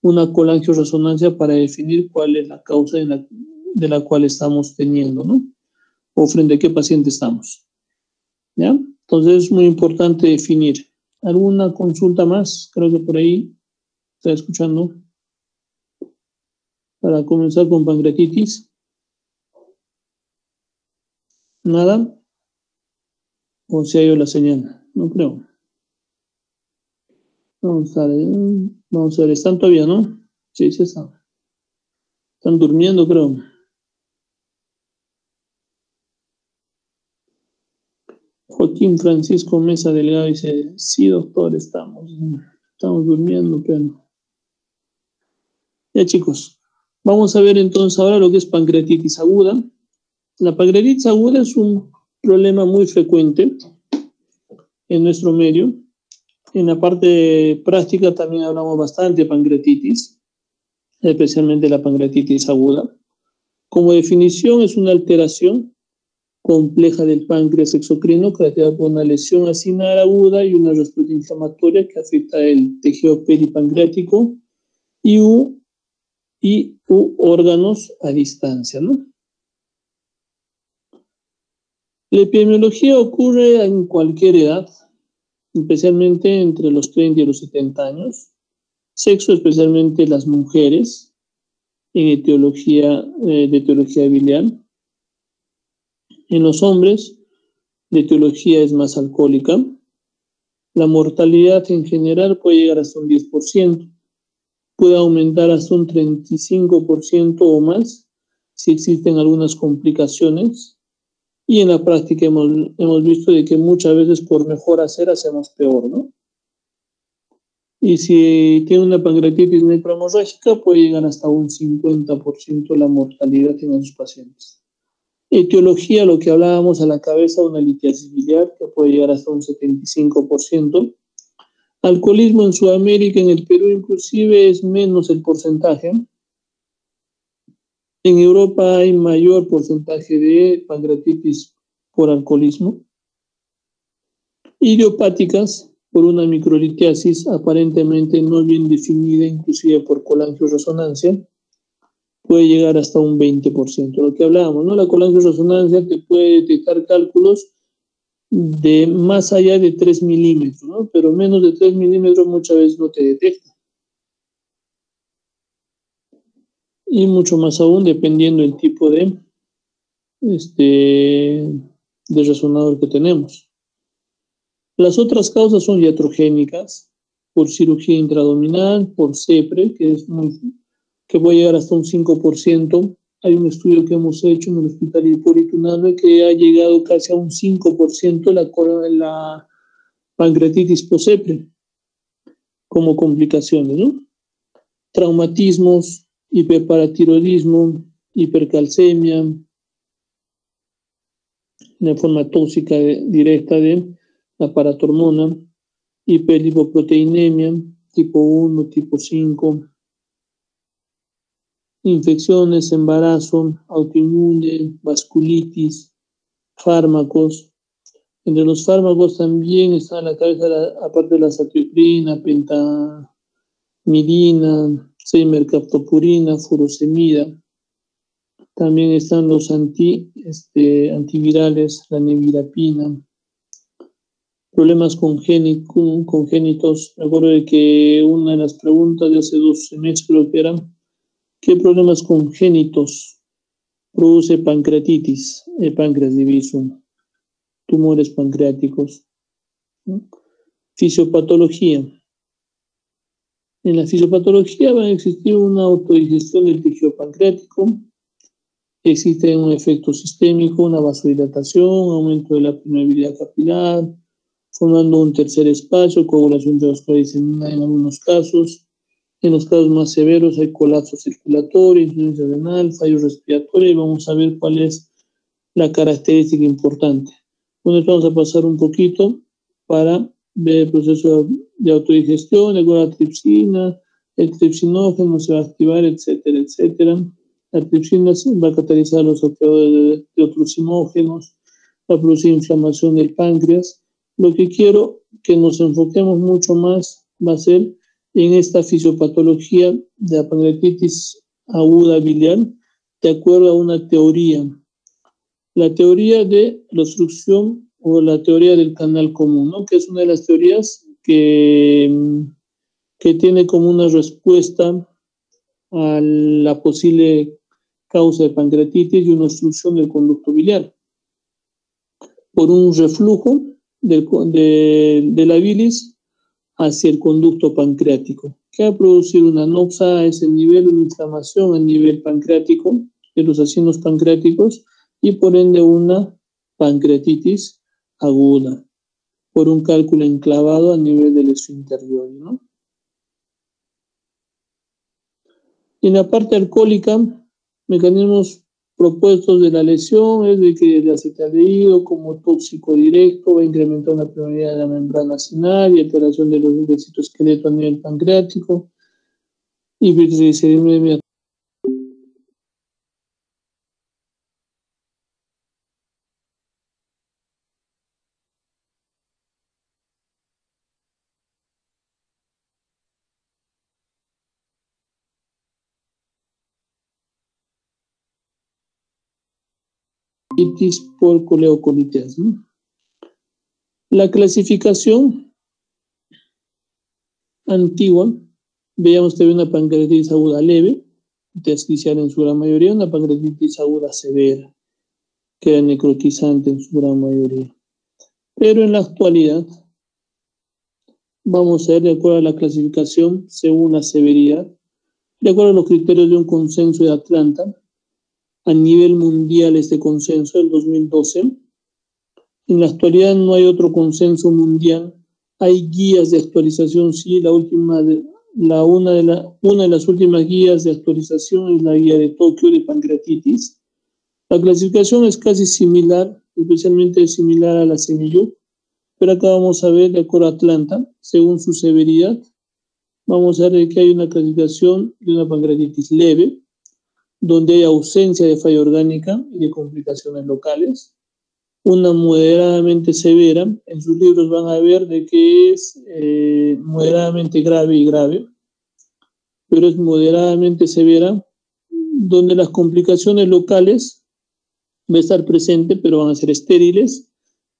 una colangioresonancia para definir cuál es la causa de la cual estamos teniendo, ¿no? O frente a qué paciente estamos. ¿Ya? Entonces es muy importante definir. ¿Alguna consulta más? Creo que por ahí está escuchando. Para comenzar con pancreatitis. ¿Nada? ¿O se ha ido la señal? No creo. Vamos a ver, ¿están todavía, no? Sí, sí están. Están durmiendo, creo. Joaquín Francisco Mesa Delgado dice, sí, doctor, estamos durmiendo, pero... Ya, chicos, vamos a ver entonces ahora lo que es pancreatitis aguda. La pancreatitis aguda es un problema muy frecuente en nuestro medio. En la parte práctica también hablamos bastante de pancreatitis, especialmente la pancreatitis aguda. Como definición, es una alteración compleja del páncreas exocrino caracterizada por una lesión acinar aguda y una respuesta inflamatoria que afecta el tejido peripancreático y órganos a distancia, ¿no? La epidemiología ocurre en cualquier edad, especialmente entre los 30 y los 70 años. Sexo, especialmente las mujeres, en etiología biliar. En los hombres, la etiología es más alcohólica. La mortalidad en general puede llegar hasta un 10%. Puede aumentar hasta un 35% o más si existen algunas complicaciones. Y en la práctica hemos visto de que muchas veces por mejor hacer hacemos peor, ¿no? Y si tiene una pancreatitis necrohemorrágica puede llegar hasta un 50% la mortalidad en esos pacientes. Etiología, lo que hablábamos a la cabeza, una litiasis biliar que puede llegar hasta un 75%. Alcoholismo en Sudamérica, en el Perú inclusive es menos el porcentaje. En Europa hay mayor porcentaje de pancreatitis por alcoholismo. Idiopáticas por una microlitiasis aparentemente no bien definida, inclusive por colangioresonancia, puede llegar hasta un 20%. Lo que hablábamos, ¿no? La colangioresonancia te puede detectar cálculos de más allá de 3 milímetros, ¿no? Pero menos de 3 milímetros muchas veces no te detecta. y mucho más aún dependiendo del tipo de resonador que tenemos. Las otras causas son iatrogénicas, por cirugía intraabdominal, por CEPRE, que puede llegar hasta un 5%. Hay un estudio que hemos hecho en el Hospital Hipólito Unanue que ha llegado casi a un 5% la pancreatitis post-CEPRE como complicaciones, ¿no? Traumatismos, hiperparatiroidismo, hipercalcemia, una forma tóxica directa de la paratormona, hiperlipoproteinemia, tipo 1, tipo 5, infecciones, embarazo, autoinmune, vasculitis, fármacos. Entre los fármacos también está a la cabeza, aparte de la satioprina, pentamidina, seimercaptopurina, furosemida. También están los antivirales, la nevirapina. Problemas congénitos. Me acuerdo de que una de las preguntas de hace 2 semestres creo que eran, ¿qué problemas congénitos produce pancreatitis, el páncreas diviso, tumores pancreáticos? ¿No? Fisiopatología. En la fisiopatología va a existir una autodigestión del tejido pancreático. Existe un efecto sistémico, una vasodilatación, aumento de la permeabilidad capilar, formando un tercer espacio, coagulación intravascular diseminada en algunos casos. En los casos más severos hay colapso circulatorio, insuficiencia renal, fallo respiratorio, y vamos a ver cuál es la característica importante. Bueno, vamos a pasar un poquito para ver el proceso de autodigestión, de la tripsina, el tripsinógeno se va a activar, etcétera, etcétera. La tripsina va a catalizar los activadores de otros sinógenos, va a producir inflamación del páncreas. Lo que quiero que nos enfoquemos mucho más va a ser en esta fisiopatología de la pancreatitis aguda biliar, de acuerdo a una teoría. La teoría de la obstrucción o la teoría del canal común, ¿no? Que es una de las teorías que tiene como una respuesta a la posible causa de pancreatitis y una obstrucción del conducto biliar por un reflujo de la bilis hacia el conducto pancreático, que va a producir una anoxia, es el nivel de inflamación a nivel pancreático, de los acinos pancreáticos, y por ende una pancreatitis aguda, por un cálculo enclavado a nivel del esfínter, ¿no? Y en la parte alcohólica, mecanismos propuestos de la lesión es de que el acetaldehído como tóxico directo va a incrementar la permeabilidad de la membrana acinar y alteración de los citoesqueletos a nivel pancreático, hipertrigliceridemia. Por coleocolitis, ¿no? La clasificación antigua, veíamos que había una pancreatitis aguda leve, intersticial en su gran mayoría, una pancreatitis aguda severa, que era necrotizante en su gran mayoría. Pero en la actualidad, vamos a ver de acuerdo a la clasificación según la severidad, de acuerdo a los criterios de un consenso de Atlanta, a nivel mundial este consenso del 2012. En la actualidad no hay otro consenso mundial. Hay guías de actualización, sí, una de las últimas guías de actualización es la guía de Tokio de pancreatitis. La clasificación es casi similar, especialmente similar a la CEMILLUC, pero acá vamos a ver de acuerdo a Atlanta, según su severidad, vamos a ver que hay una clasificación de una pancreatitis leve, donde hay ausencia de falla orgánica y de complicaciones locales. Una moderadamente severa, en sus libros van a ver de que es moderadamente grave y grave, pero es moderadamente severa, donde las complicaciones locales van a estar presentes, pero van a ser estériles,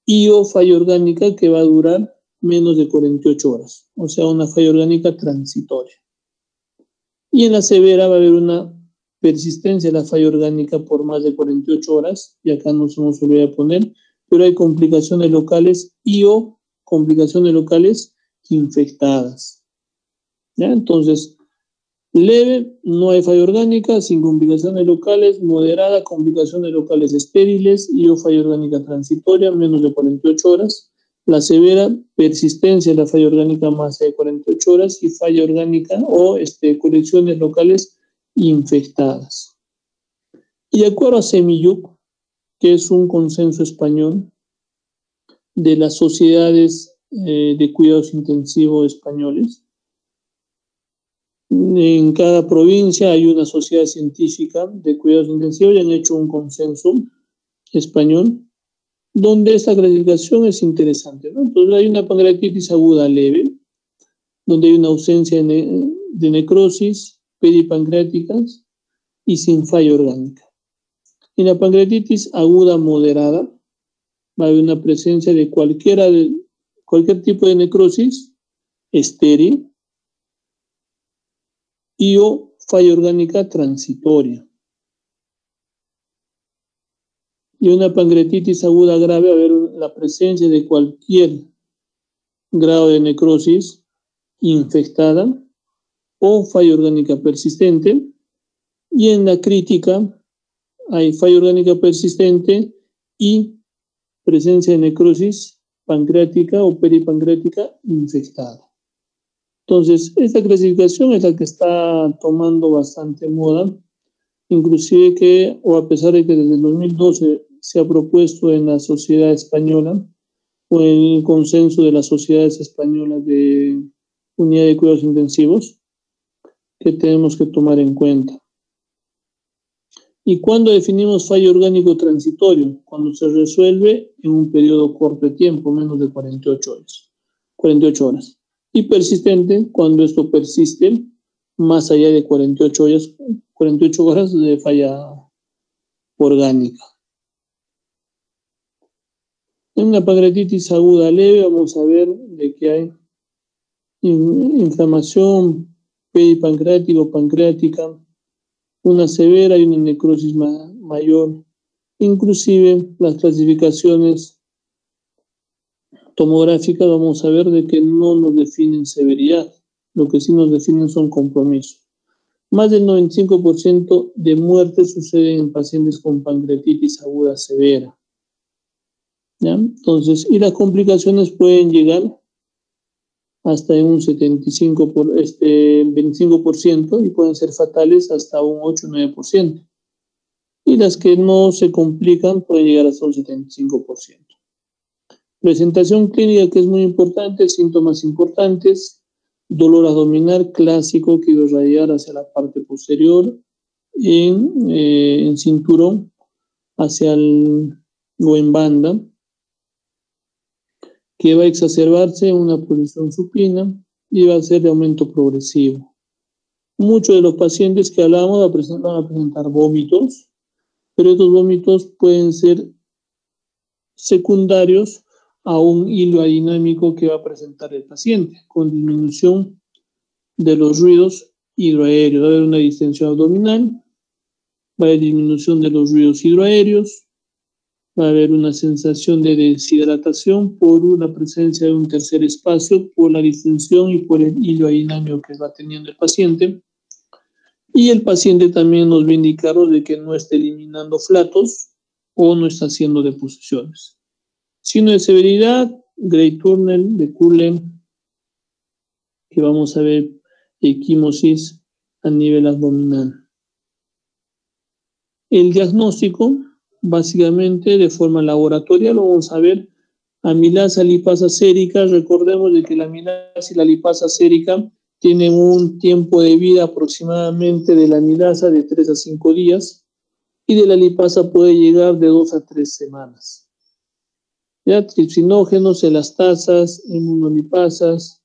y o falla orgánica que va a durar menos de 48 horas, o sea, una falla orgánica transitoria. Y en la severa va a haber una persistencia de la falla orgánica por más de 48 horas, y acá no se nos olvida poner, pero hay complicaciones locales y o complicaciones locales infectadas. ¿Ya? Entonces, leve, no hay falla orgánica, sin complicaciones locales, moderada, complicaciones locales estériles y o falla orgánica transitoria, menos de 48 horas. La severa, persistencia de la falla orgánica más de 48 horas y falla orgánica o colecciones locales infectadas. Y de acuerdo a Semilluk, que es un consenso español de las sociedades de cuidados intensivos españoles, en cada provincia hay una sociedad científica de cuidados intensivos y han hecho un consenso español donde esta clasificación es interesante, ¿no? Entonces hay una pancreatitis aguda leve, donde hay una ausencia de necrosis peripancreáticas y sin falla orgánica. En la pancreatitis aguda moderada va a haber una presencia de cualquier tipo de necrosis estéril y o falla orgánica transitoria. Y una pancreatitis aguda grave va a haber la presencia de cualquier grado de necrosis infectada o falla orgánica persistente. Y en la crítica hay falla orgánica persistente y presencia de necrosis pancreática o peripancreática infectada. Entonces, esta clasificación es la que está tomando bastante moda, inclusive o a pesar de que desde el 2012 se ha propuesto en la sociedad española o en el consenso de las sociedades españolas de unidad de cuidados intensivos, que tenemos que tomar en cuenta. ¿Y cuándo definimos fallo orgánico transitorio? Cuando se resuelve en un periodo corto de tiempo, menos de 48 horas. Y persistente, cuando esto persiste más allá de 48 horas de falla orgánica. En una pancreatitis aguda leve vamos a ver de que hay inflamación peripancreática o pancreática, una severa y una necrosis mayor. Inclusive las clasificaciones tomográficas vamos a ver de que no nos definen severidad, lo que sí nos definen son compromisos. Más del 95% de muertes suceden en pacientes con pancreatitis aguda severa. ¿Ya? Entonces, y las complicaciones pueden llegar hasta en un 25% y pueden ser fatales hasta un 8-9%. Y las que no se complican pueden llegar hasta un 75%. Presentación clínica que es muy importante, síntomas importantes, dolor abdominal clásico que va a irradiar hacia la parte posterior, en cinturón, o en banda, que va a exacerbarse en una posición supina y va a ser de aumento progresivo. Muchos de los pacientes que hablamos van a presentar vómitos, pero estos vómitos pueden ser secundarios a un hilo adinámico que va a presentar el paciente, con disminución de los ruidos hidroaéreos. Va a haber una distensión abdominal, va a haber disminución de los ruidos hidroaéreos, va a haber una sensación de deshidratación por la presencia de un tercer espacio, por la distensión y por el hilo adinámico que va teniendo el paciente. Y el paciente también nos va a indicar de que no está eliminando flatos o no está haciendo deposiciones. Signo de severidad, Gray Tunnel, de Cullen, que vamos a ver equimosis a nivel abdominal. El diagnóstico, básicamente de forma laboratorial, lo vamos a ver amilasa lipasa sérica. Recordemos de que la amilasa y la lipasa sérica tienen un tiempo de vida aproximadamente de la amilasa de 3 a 5 días y de la lipasa puede llegar de 2 a 3 semanas. Ya, tripsinógenos, elastasas, inmunolipasas,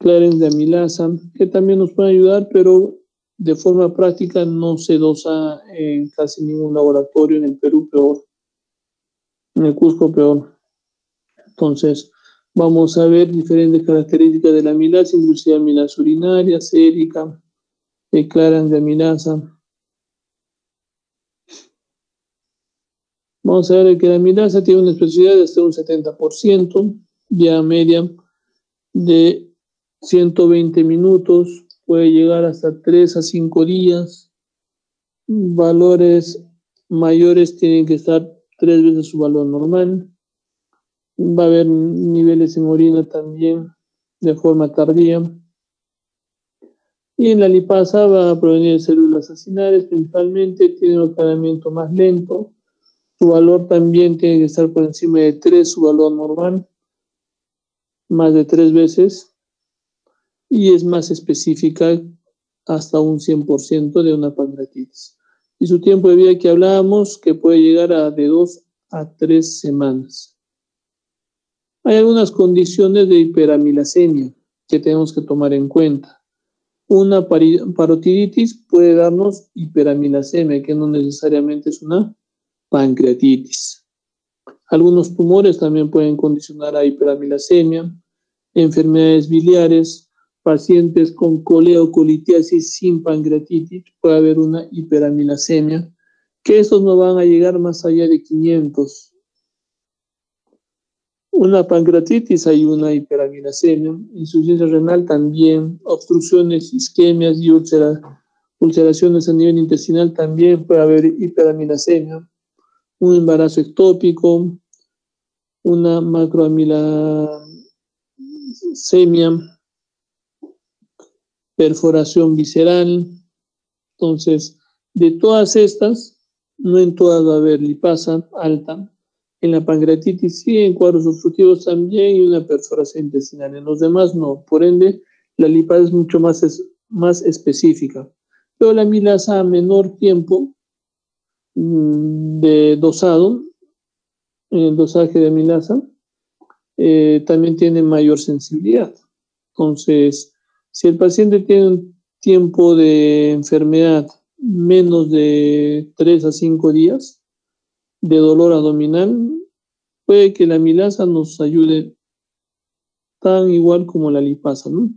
clarens de amilasa, que también nos pueden ayudar, pero de forma práctica no se dosa en casi ningún laboratorio, en el Perú peor, en el Cusco peor. Entonces, vamos a ver diferentes características de la amilasa, inclusive amilasa urinaria, sérica, clarens de amilasa. Vamos a ver que la amilasa tiene una especificidad de hasta un 70%, vía media de 120 minutos, puede llegar hasta 3 a 5 días. Valores mayores tienen que estar 3 veces su valor normal. Va a haber niveles en orina también de forma tardía. Y en la lipasa va a provenir de células acinares, principalmente tiene un aclaramiento más lento. Su valor también tiene que estar por encima de 3, su valor normal, más de 3 veces. Y es más específica hasta un 100% de una pancreatitis. Y su tiempo de vida que hablábamos, que puede llegar a de 2 a 3 semanas. Hay algunas condiciones de hiperamilasemia que tenemos que tomar en cuenta. Una parotiditis puede darnos hiperamilasemia, que no necesariamente es una pancreatitis. Algunos tumores también pueden condicionar a hiperamilasemia, enfermedades biliares, pacientes con coleocolitiasis sin pancreatitis, puede haber una hiperamilasemia, que estos no van a llegar más allá de 500. Una pancreatitis hay una hiperamilasemia, insuficiencia renal también, obstrucciones, isquemias y ulceraciones a nivel intestinal también puede haber hiperamilasemia, un embarazo ectópico, una macroamilasemia, perforación visceral. Entonces, de todas estas, no en todas va a haber lipasa alta. En la pancreatitis sí, en cuadros obstructivos también, y una perforación intestinal. En los demás no. Por ende, la lipasa es mucho más específica. Pero la amilasa a menor tiempo de dosado, el dosaje de amilasa, también tiene mayor sensibilidad. Entonces, si el paciente tiene un tiempo de enfermedad menos de 3 a 5 días de dolor abdominal, puede que la amilasa nos ayude tan igual como la lipasa, ¿no?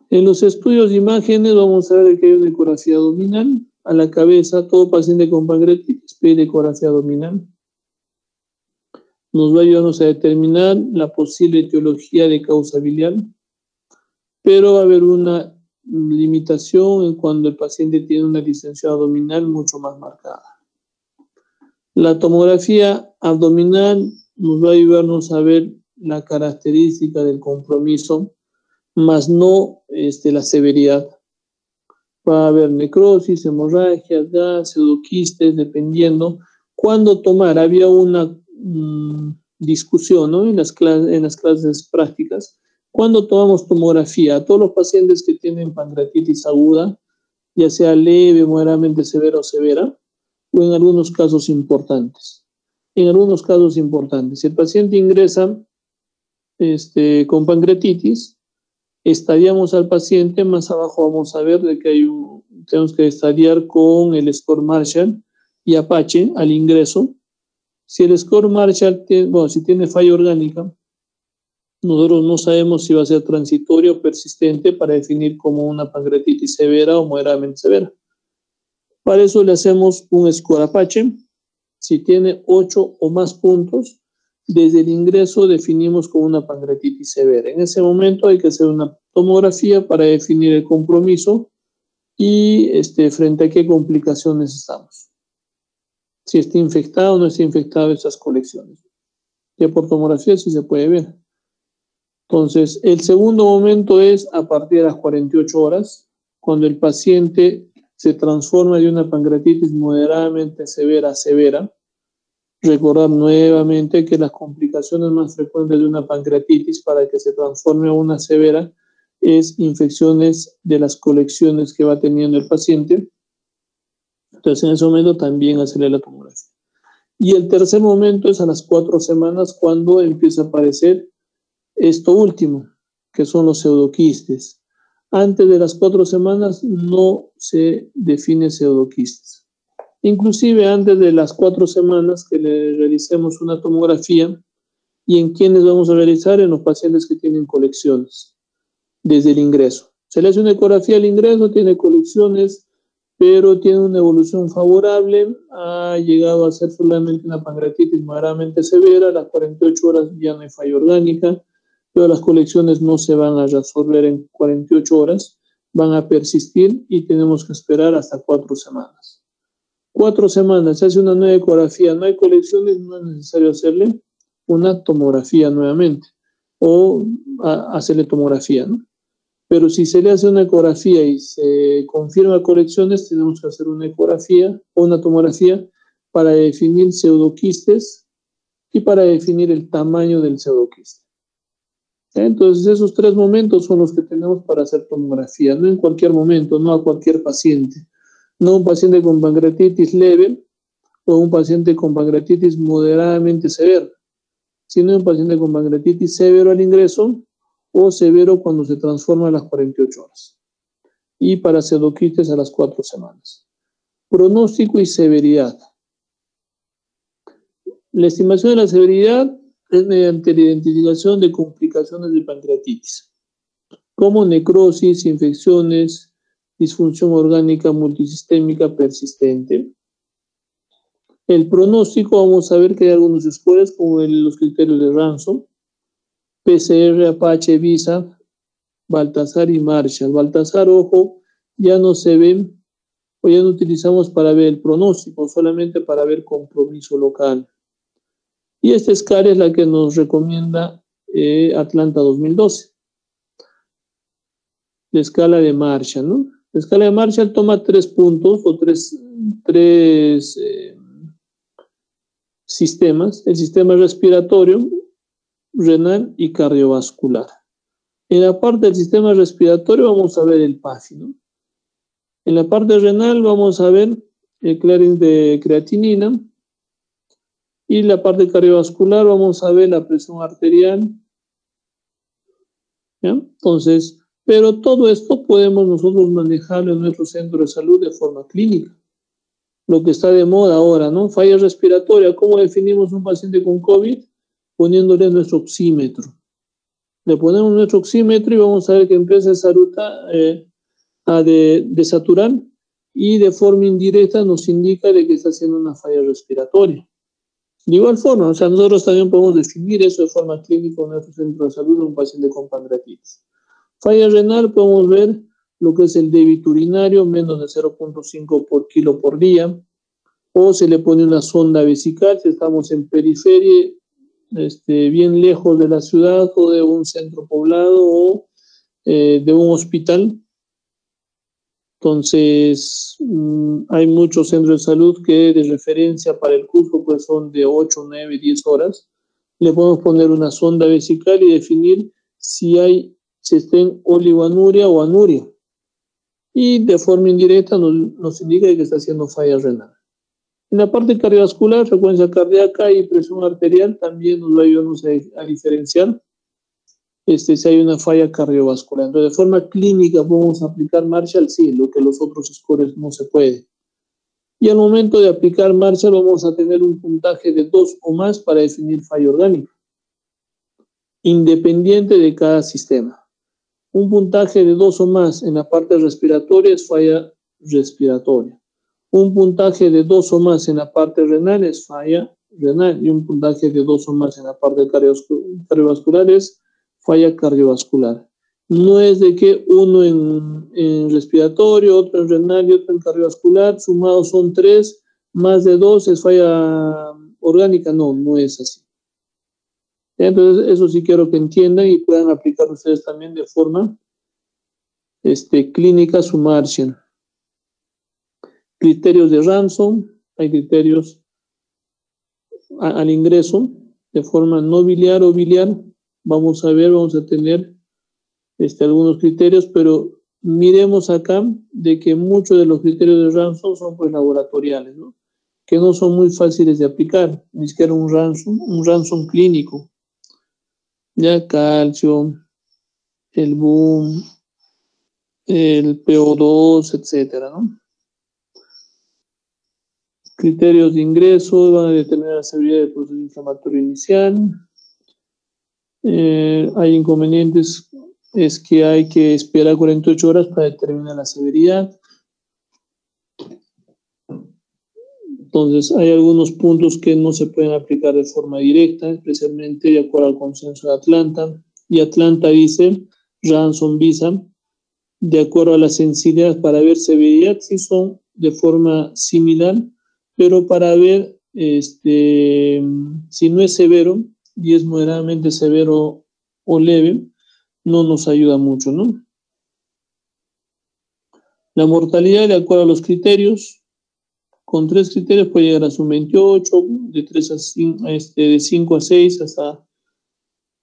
En los estudios de imágenes vamos a ver que hay una ecografía abdominal a la cabeza. Todo paciente con pancreatitis pide ecografía abdominal. Nos va a ayudarnos a determinar la posible etiología de causa biliar, pero va a haber una limitación cuando el paciente tiene una distensión abdominal mucho más marcada. La tomografía abdominal nos va a ayudarnos a ver la característica del compromiso, más no la severidad. Va a haber necrosis, hemorragias, gas, pseudoquistes, dependiendo. ¿Cuándo tomar? Había una discusión, ¿no? en las clases prácticas. ¿Cuándo tomamos tomografía? A todos los pacientes que tienen pancreatitis aguda, ya sea leve, moderadamente severa o severa, o en algunos casos importantes. En algunos casos importantes. Si el paciente ingresa con pancreatitis, estadiamos al paciente, más abajo vamos a ver de que tenemos que estadiar con el score Marshall y Apache al ingreso. Si el score Marshall si tiene falla orgánica, nosotros no sabemos si va a ser transitorio o persistente para definir como una pancreatitis severa o moderadamente severa. Para eso le hacemos un score Apache. Si tiene 8 o más puntos, desde el ingreso definimos como una pancreatitis severa. En ese momento hay que hacer una tomografía para definir el compromiso y frente a qué complicaciones estamos. Si está infectado o no está infectado esas colecciones. Que por tomografía sí se puede ver. Entonces, el segundo momento es a partir de las 48 horas, cuando el paciente se transforma de una pancreatitis moderadamente severa a severa. Recordar nuevamente que las complicaciones más frecuentes de una pancreatitis para que se transforme a una severa es infecciones de las colecciones que va teniendo el paciente. Entonces, en ese momento también hacerle la tomografía. Y el tercer momento es a las 4 semanas cuando empieza a aparecer esto último, que son los pseudoquistes. Antes de las 4 semanas no se define pseudoquistes. Inclusive antes de las 4 semanas que le realicemos una tomografía, y en quienes vamos a realizar, en los pacientes que tienen colecciones desde el ingreso. Se le hace una ecografía al ingreso, tiene colecciones, pero tiene una evolución favorable, ha llegado a ser solamente una pancreatitis moderadamente severa, a las 48 horas ya no hay falla orgánica, pero las colecciones no se van a resolver en 48 horas, van a persistir y tenemos que esperar hasta 4 semanas. 4 semanas, se hace una nueva ecografía, no hay colecciones, no es necesario hacerle una tomografía nuevamente o hacerle tomografía, ¿no? Pero si se le hace una ecografía y se confirma colecciones, tenemos que hacer una ecografía o una tomografía para definir pseudoquistes y para definir el tamaño del pseudoquiste. Entonces, esos 3 momentos son los que tenemos para hacer tomografía, no en cualquier momento, no a cualquier paciente, no un paciente con pancreatitis leve o un paciente con pancreatitis moderadamente severa, sino un paciente con pancreatitis severo al ingreso o severo cuando se transforma a las 48 horas. Y para pseudoquistes a las 4 semanas. Pronóstico y severidad. La estimación de la severidad es mediante la identificación de complicaciones de pancreatitis, como necrosis, infecciones, disfunción orgánica multisistémica persistente. El pronóstico, vamos a ver que hay algunos scores como los criterios de Ransom, PCR, Apache, Visa, Baltasar y Marshall. Baltasar, ojo, ya no se ven o ya no utilizamos para ver el pronóstico, solamente para ver compromiso local. Y esta escala es la que nos recomienda Atlanta 2012. La escala de Marshall, ¿no? La escala de Marshall toma 3 puntos o tres sistemas: el sistema respiratorio, renal y cardiovascular. En la parte del sistema respiratorio vamos a ver el PAFI, ¿no? En la parte renal vamos a ver el clearance de creatinina. Y la parte cardiovascular vamos a ver la presión arterial. ¿Ya? Entonces, pero todo esto podemos nosotros manejarlo en nuestro centro de salud de forma clínica. Lo que está de moda ahora, ¿no? Falla respiratoria. ¿Cómo definimos un paciente con COVID? Poniéndole nuestro oxímetro. Le ponemos nuestro oxímetro y vamos a ver que empieza a desaturar y de forma indirecta nos indica de que está haciendo una falla respiratoria. De igual forma, o sea, nosotros también podemos definir eso de forma clínica en nuestro centro de salud de un paciente con pancreatitis. Falla renal, podemos ver lo que es el débito urinario, menos de 0.5 por kilo por día, o se le pone una sonda vesical si estamos en periferia, bien lejos de la ciudad o de un centro poblado o de un hospital. Entonces, hay muchos centros de salud que de referencia para el curso pues son de 8, 9, 10 horas. Le podemos poner una sonda vesical y definir si está en oligoanuria o anuria. Y de forma indirecta nos indica que está haciendo falla renal. En la parte cardiovascular, frecuencia cardíaca y presión arterial también nos va a ayudarnos a diferenciar si hay una falla cardiovascular. Entonces, de forma clínica podemos aplicar Marshall, sí, lo que los otros scores no se puede. Y al momento de aplicar Marshall vamos a tener un puntaje de 2 o más para definir falla orgánica, independiente de cada sistema. Un puntaje de 2 o más en la parte respiratoria es falla respiratoria. Un puntaje de 2 o más en la parte renal es falla renal. Y un puntaje de 2 o más en la parte cardiovascular es falla cardiovascular. No es de que uno en respiratorio, otro en renal y otro en cardiovascular, sumados son 3, más de 2 es falla orgánica. No, no es así. Entonces, eso sí quiero que entiendan y puedan aplicar ustedes también de forma clínica su Marshall. Criterios de Ransom, hay criterios al ingreso de forma no biliar o biliar. Vamos a tener algunos criterios, pero miremos acá de que muchos de los criterios de Ransom son pues laboratoriales, ¿no? Que no son muy fáciles de aplicar, ni siquiera un Ransom clínico. Ya calcio, el BOOM, el PO2, etcétera, ¿no? Criterios de ingreso van a determinar la severidad del proceso inflamatorio inicial. Hay inconvenientes, es que hay que esperar 48 horas para determinar la severidad. Entonces, hay algunos puntos que no se pueden aplicar de forma directa, especialmente de acuerdo al consenso de Atlanta. Y Atlanta dice, Ransom Visa, de acuerdo a la sensibilidad para ver severidad, sí son de forma similar, pero para ver si no es severo y es moderadamente severo o leve, no nos ayuda mucho, ¿no? La mortalidad, de acuerdo a los criterios, con 3 criterios puede llegar a su 28, de 5 a 6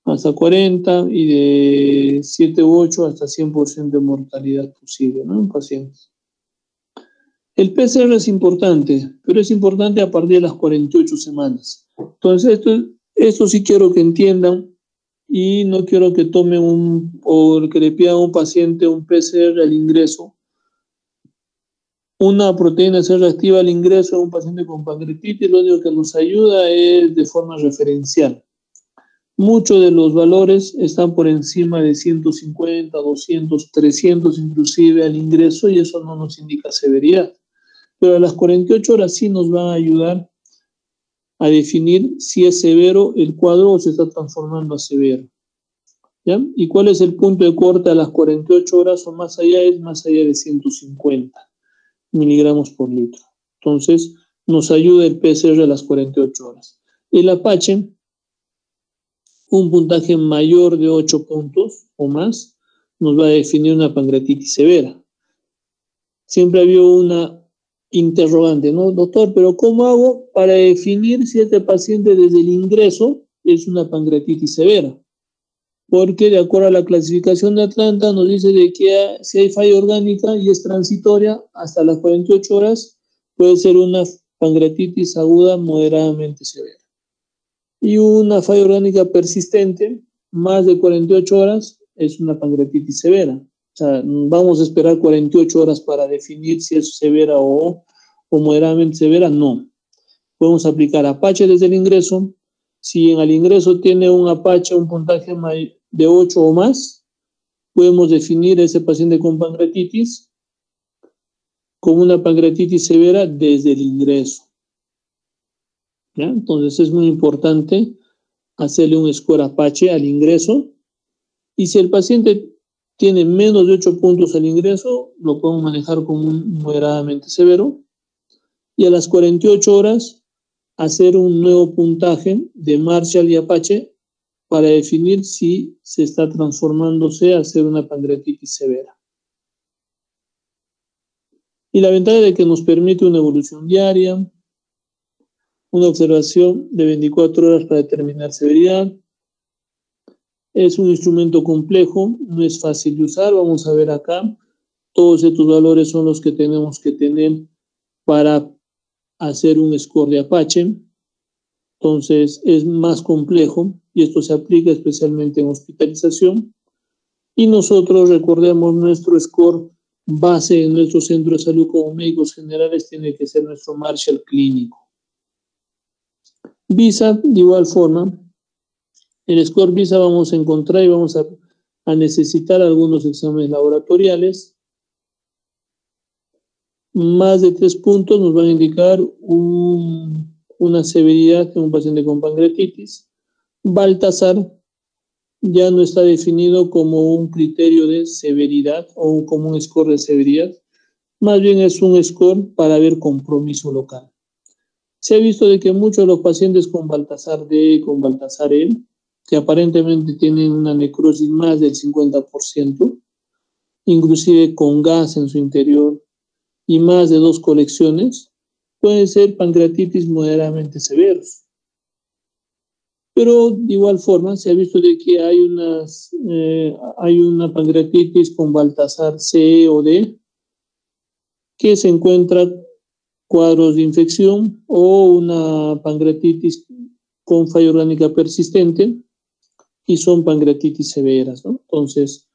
hasta 40 y de 7 u 8 hasta 100% de mortalidad posible, ¿no? En pacientes. El PCR es importante, pero es importante a partir de las 48 semanas. Entonces, esto sí quiero que entiendan y no quiero que tomen o que le pidan a un paciente un PCR al ingreso. Una proteína C reactiva al ingreso de un paciente con pancreatitis, lo único que nos ayuda es de forma referencial. Muchos de los valores están por encima de 150, 200, 300 inclusive al ingreso y eso no nos indica severidad. Pero a las 48 horas sí nos van a ayudar a definir si es severo el cuadro o se está transformando a severo. ¿Ya? ¿Y cuál es el punto de corte a las 48 horas o más allá? Es más allá de 150 miligramos por litro. Entonces, nos ayuda el PCR a las 48 horas. El Apache, un puntaje mayor de 8 puntos o más, nos va a definir una pancreatitis severa. Siempre había una interrogante, ¿no? Doctor, pero ¿cómo hago para definir si este paciente desde el ingreso es una pancreatitis severa? Porque de acuerdo a la clasificación de Atlanta nos dice de que si hay falla orgánica y es transitoria hasta las 48 horas, puede ser una pancreatitis aguda moderadamente severa. Y una falla orgánica persistente, más de 48 horas, es una pancreatitis severa. O sea, vamos a esperar 48 horas para definir si es severa o moderadamente severa, no. Podemos aplicar Apache desde el ingreso. Si en el ingreso tiene un Apache, un puntaje de 8 o más, podemos definir a ese paciente con pancreatitis como una pancreatitis severa desde el ingreso. ¿Ya? Entonces es muy importante hacerle un score Apache al ingreso. Y si el paciente tiene menos de 8 puntos al ingreso, lo podemos manejar como un moderadamente severo. Y a las 48 horas, hacer un nuevo puntaje de Marshall y Apache para definir si se está transformándose a ser una pancreatitis severa. Y la ventaja de que nos permite una evolución diaria, una observación de 24 horas para determinar severidad. Es un instrumento complejo, no es fácil de usar. Vamos a ver acá, todos estos valores son los que tenemos que tener para hacer un score de Apache. Entonces es más complejo y esto se aplica especialmente en hospitalización. Y nosotros, recordemos, nuestro score base en nuestro centro de salud como médicos generales tiene que ser nuestro Marshall clínico. Visa, de igual forma, el score Visa vamos a encontrar y vamos a necesitar algunos exámenes laboratoriales. Más de 3 puntos nos van a indicar una severidad en un paciente con pancreatitis. Baltasar ya no está definido como un criterio de severidad o como un score de severidad. Más bien es un score para ver compromiso local. Se ha visto de que muchos de los pacientes con Baltasar D, con Baltasar E, que aparentemente tienen una necrosis más del 50%, inclusive con gas en su interior y más de 2 colecciones, pueden ser pancreatitis moderadamente severos. Pero de igual forma se ha visto de que hay una pancreatitis con Baltasar C o D que se encuentra cuadros de infección o una pancreatitis con falla orgánica persistente y son pancreatitis severas, ¿no? Entonces,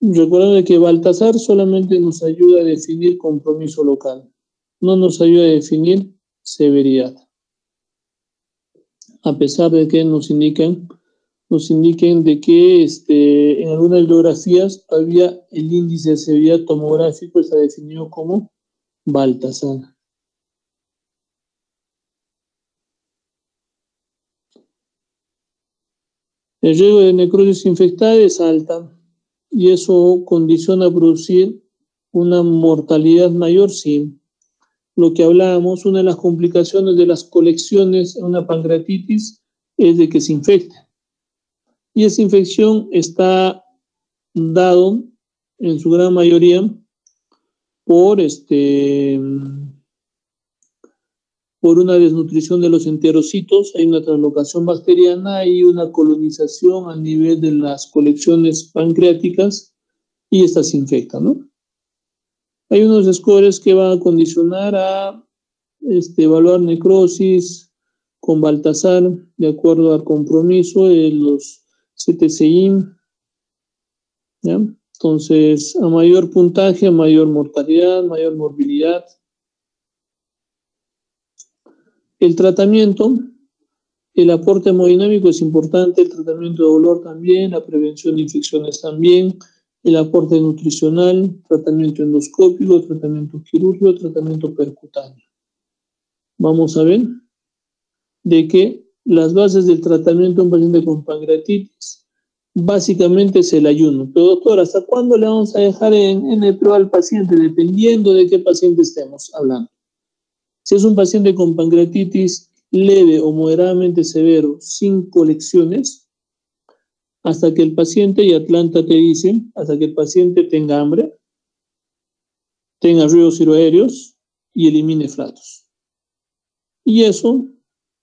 recuerden que Baltasar solamente nos ayuda a definir compromiso local, no nos ayuda a definir severidad. A pesar de que nos indiquen de que en algunas bibliografías todavía el índice de severidad tomográfico está definido como Baltasar. El riesgo de necrosis infectada es alta y eso condiciona a producir una mortalidad mayor, sí. Lo que hablábamos, una de las complicaciones de las colecciones en una pancreatitis es de que se infecte. Y esa infección está dado en su gran mayoría por una desnutrición de los enterocitos, hay una translocación bacteriana y una colonización a nivel de las colecciones pancreáticas y estas se infectan, ¿no? Hay unos scores que van a condicionar a evaluar necrosis con Baltasar, de acuerdo al compromiso de los CTCIM, ¿ya? Entonces, a mayor puntaje, a mayor mortalidad, mayor morbilidad. El tratamiento, el aporte hemodinámico es importante, el tratamiento de dolor también, la prevención de infecciones también, el aporte nutricional, tratamiento endoscópico, tratamiento quirúrgico, tratamiento percutáneo. Vamos a ver de que las bases del tratamiento de un paciente con pancreatitis básicamente es el ayuno. Pero doctor, ¿hasta cuándo le vamos a dejar en el prueba al paciente? Dependiendo de qué paciente estemos hablando. Si es un paciente con pancreatitis leve o moderadamente severo, sin colecciones, hasta que el paciente, y Atlanta te dice, hasta que el paciente tenga hambre, tenga ruidos ciroaéreos y elimine flatos. Y eso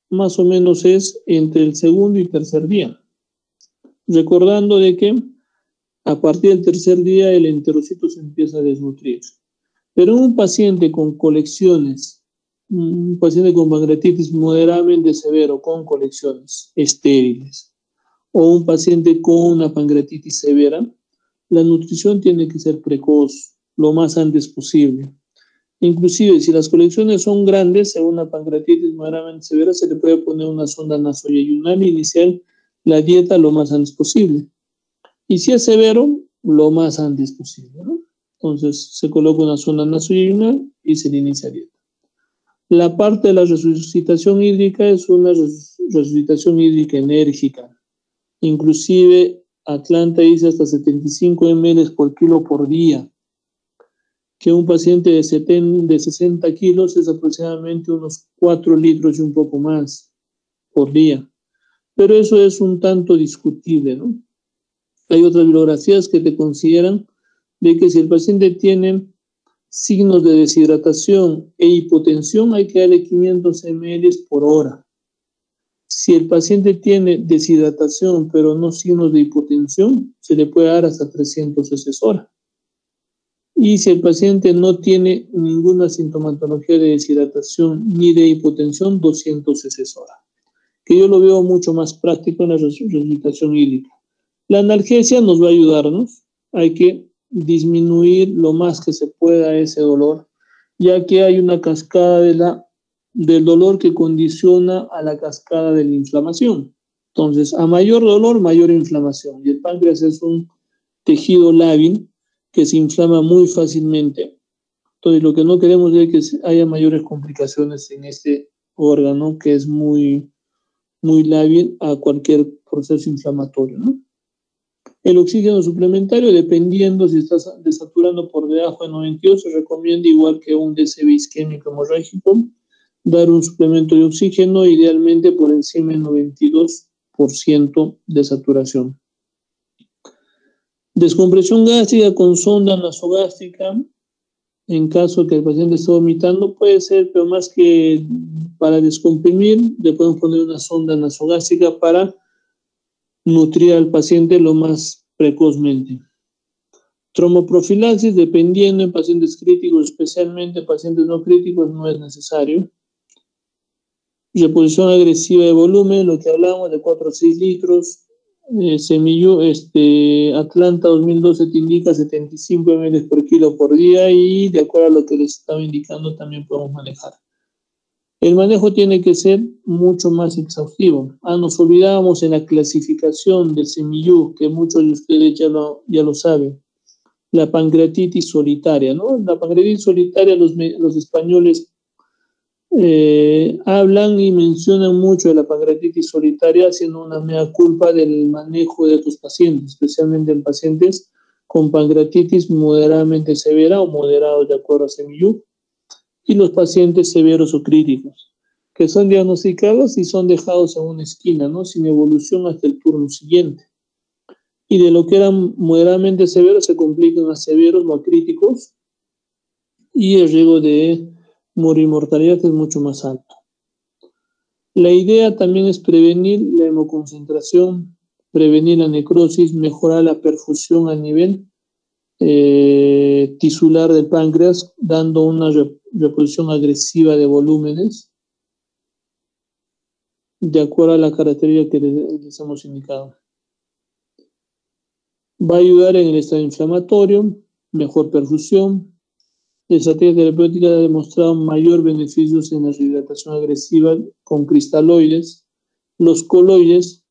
más o menos es entre el segundo y tercer día. Recordando de que a partir del tercer día el enterocito se empieza a desnutrir. Pero en un paciente con colecciones, un paciente con pancreatitis moderadamente severo con colecciones estériles, o un paciente con una pancreatitis severa, la nutrición tiene que ser precoz, lo más antes posible. Inclusive, si las colecciones son grandes, según una pancreatitis moderadamente severa, se le puede poner una sonda nasoyeyunal e iniciar la dieta lo más antes posible. Y si es severo, lo más antes posible, ¿no? Entonces, se coloca una sonda nasoyeyunal y se le inicia dieta. La parte de la resucitación hídrica es una resucitación hídrica enérgica. Inclusive, Atlanta dice hasta 75 ml por kilo por día, que un paciente de 60 kilos es aproximadamente unos 4 litros y un poco más por día. Pero eso es un tanto discutible, ¿no? Hay otras bibliografías que te consideran de que si el paciente tiene signos de deshidratación e hipotensión, hay que darle 500 ml por hora. Si el paciente tiene deshidratación, pero no signos de hipotensión, se le puede dar hasta 300 cc hora. Y si el paciente no tiene ninguna sintomatología de deshidratación ni de hipotensión, 200 cc hora. Que yo lo veo mucho más práctico en la resucitación hídrica. La analgesia nos va a ayudarnos. Hay que disminuir lo más que se pueda ese dolor, ya que hay una cascada del dolor que condiciona a la cascada de la inflamación. Entonces, a mayor dolor, mayor inflamación. Y el páncreas es un tejido lábil que se inflama muy fácilmente. Entonces, lo que no queremos es que haya mayores complicaciones en este órgano que es muy lábil a cualquier proceso inflamatorio, ¿no? El oxígeno suplementario, dependiendo si estás desaturando por debajo de 92, se recomienda, igual que un DCB isquémico hemorrágico, dar un suplemento de oxígeno, idealmente por encima del 92% de saturación. Descompresión gástrica con sonda nasogástrica, en caso de que el paciente esté vomitando, puede ser, pero más que para descomprimir, le podemos poner una sonda nasogástrica para nutrir al paciente lo más precozmente. Tromboprofilaxis, dependiendo en pacientes críticos, especialmente en pacientes no críticos, no es necesario. Reposición agresiva de volumen, lo que hablamos de 4 a 6 litros. Semillo, Atlanta 2012 te indica 75 ml por kilo por día y de acuerdo a lo que les estaba indicando también podemos manejar. El manejo tiene que ser mucho más exhaustivo. Nos olvidábamos en la clasificación del semillú, que muchos de ustedes ya lo saben. La pancreatitis solitaria, ¿no? La pancreatitis solitaria, los españoles hablan y mencionan mucho de la pancreatitis solitaria, haciendo una mea culpa del manejo de estos pacientes, especialmente en pacientes con pancreatitis moderadamente severa o moderados de acuerdo a CMU, y los pacientes severos o críticos, que son diagnosticados y son dejados en una esquina, ¿no? Sin evolución hasta el turno siguiente. Y de lo que eran moderadamente severos se complican a severos o a críticos, y el riesgo de morimortalidad es mucho más alto. La idea también es prevenir la hemoconcentración, prevenir la necrosis, mejorar la perfusión a nivel tisular del páncreas, dando una reposición agresiva de volúmenes de acuerdo a la característica que les hemos indicado. Va a ayudar en el estado inflamatorio, mejor perfusión. La estrategia terapéutica ha demostrado mayor beneficios en la rehidratación agresiva con cristaloides, los coloides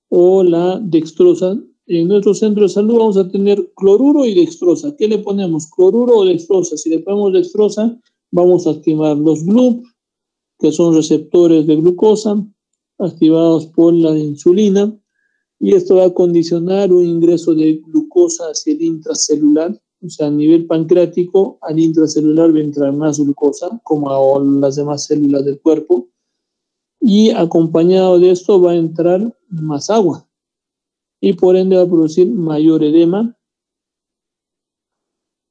o la dextrosa. En nuestro centro de salud vamos a tener cloruro y dextrosa. ¿Qué le ponemos? ¿Cloruro o dextrosa? Si le ponemos dextrosa, vamos a activar los GLUT, que son receptores de glucosa, activados por la insulina, y esto va a condicionar un ingreso de glucosa hacia el intracelular. O sea, a nivel pancreático, al intracelular va a entrar más glucosa, como a las demás células del cuerpo, y acompañado de esto va a entrar más agua, y por ende va a producir mayor edema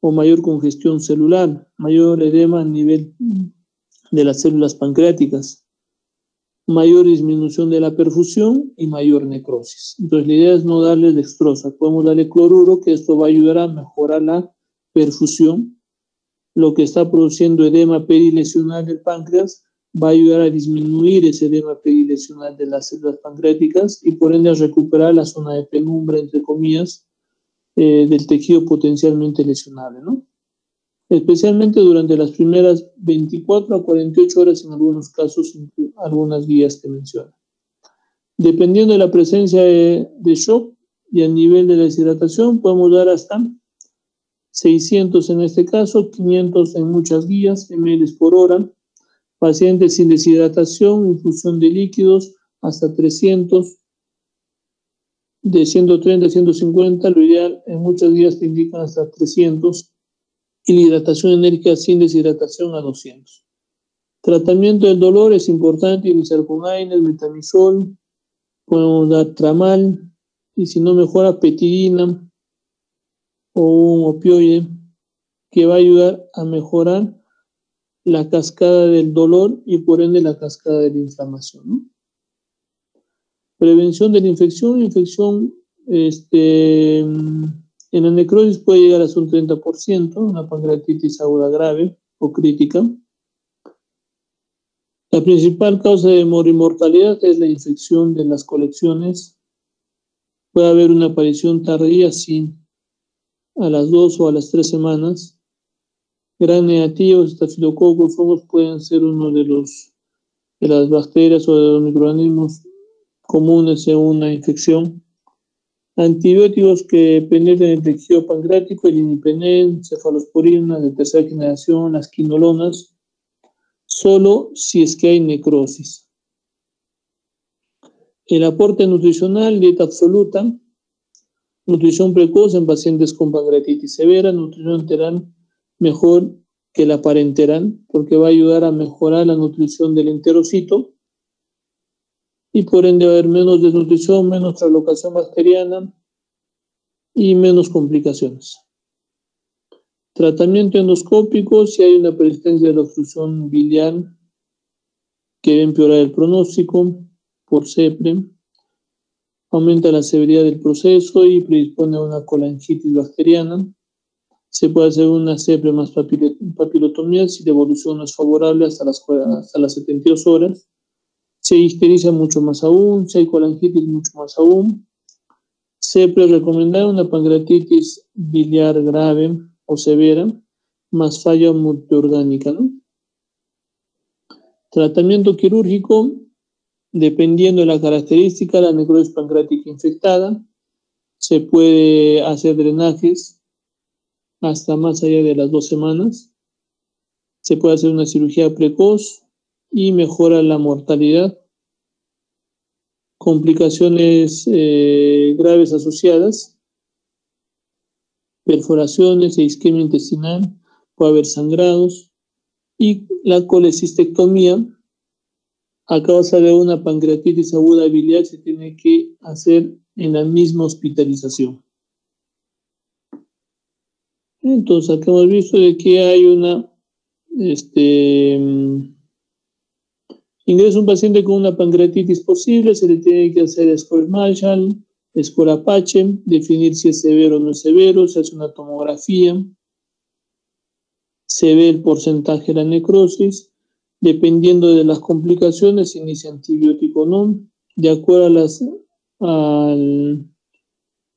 o mayor congestión celular, mayor edema a nivel de las células pancreáticas, mayor disminución de la perfusión y mayor necrosis. Entonces la idea es no darle dextrosa, podemos darle cloruro, que esto va a ayudar a mejorar la perfusión. Lo que está produciendo edema perilesional del páncreas va a ayudar a disminuir ese edema perilesional de las células pancreáticas y por ende a recuperar la zona de penumbra, entre comillas, del tejido potencialmente lesionable, ¿no? Especialmente durante las primeras 24 a 48 horas, en algunos casos, algunas guías te mencionan. Dependiendo de la presencia de shock y a nivel de deshidratación, podemos dar hasta 600 en este caso, 500 en muchas guías, ml por hora. Pacientes sin deshidratación, infusión de líquidos, hasta 300, de 130 a 150, lo ideal en muchas guías te indican hasta 300, y la hidratación enérica sin deshidratación a 200. Tratamiento del dolor es importante iniciar con AINES, metamizol, podemos dar tramal, y si no mejora, petidina o un opioide que va a ayudar a mejorar la cascada del dolor y por ende la cascada de la inflamación, ¿no? Prevención de la infección, en la necrosis puede llegar hasta un 30%, una pancreatitis aguda grave o crítica. La principal causa de morimortalidad es la infección de las colecciones. Puede haber una aparición tardía, sí, a las 2 o a las 3 semanas. Gran negativos, estafilococos, hongos pueden ser uno de las bacterias o de los microorganismos comunes en una infección. Antibióticos que penetran el tejido pancreático, el imipenem, cefalosporina de tercera generación, las quinolonas, solo si es que hay necrosis. El aporte nutricional, dieta absoluta, nutrición precoz en pacientes con pancreatitis severa, nutrición enteral mejor que la parenteral, porque va a ayudar a mejorar la nutrición del enterocito, y por ende va a haber menos desnutrición, menos translocación bacteriana y menos complicaciones. Tratamiento endoscópico, si hay una persistencia de la obstrucción biliar que va a empeorar el pronóstico por CEPRE, aumenta la severidad del proceso y predispone a una colangitis bacteriana. Se puede hacer una CEPRE más papilotomía si la evolución no es favorable hasta las 72 horas. Si hay ictericia, mucho más aún. Si hay colangitis, mucho más aún. CEPRE recomendada una pancreatitis biliar grave o severa, más falla multiorgánica, ¿no? Tratamiento quirúrgico, dependiendo de la característica, la necrosis pancreática infectada, se puede hacer drenajes hasta más allá de las 2 semanas. se puede hacer una cirugía precoz y mejora la mortalidad. Complicaciones graves asociadas, perforaciones e isquemia intestinal, puede haber sangrados, y la colecistectomía a causa de una pancreatitis aguda biliar se tiene que hacer en la misma hospitalización. Entonces, acá hemos visto de que hay una ingresa un paciente con una pancreatitis posible, se le tiene que hacer score Marshall, score Apache, definir si es severo o no es severo, se hace una tomografía, se ve el porcentaje de la necrosis, dependiendo de las complicaciones, se inicia antibiótico o no, de acuerdo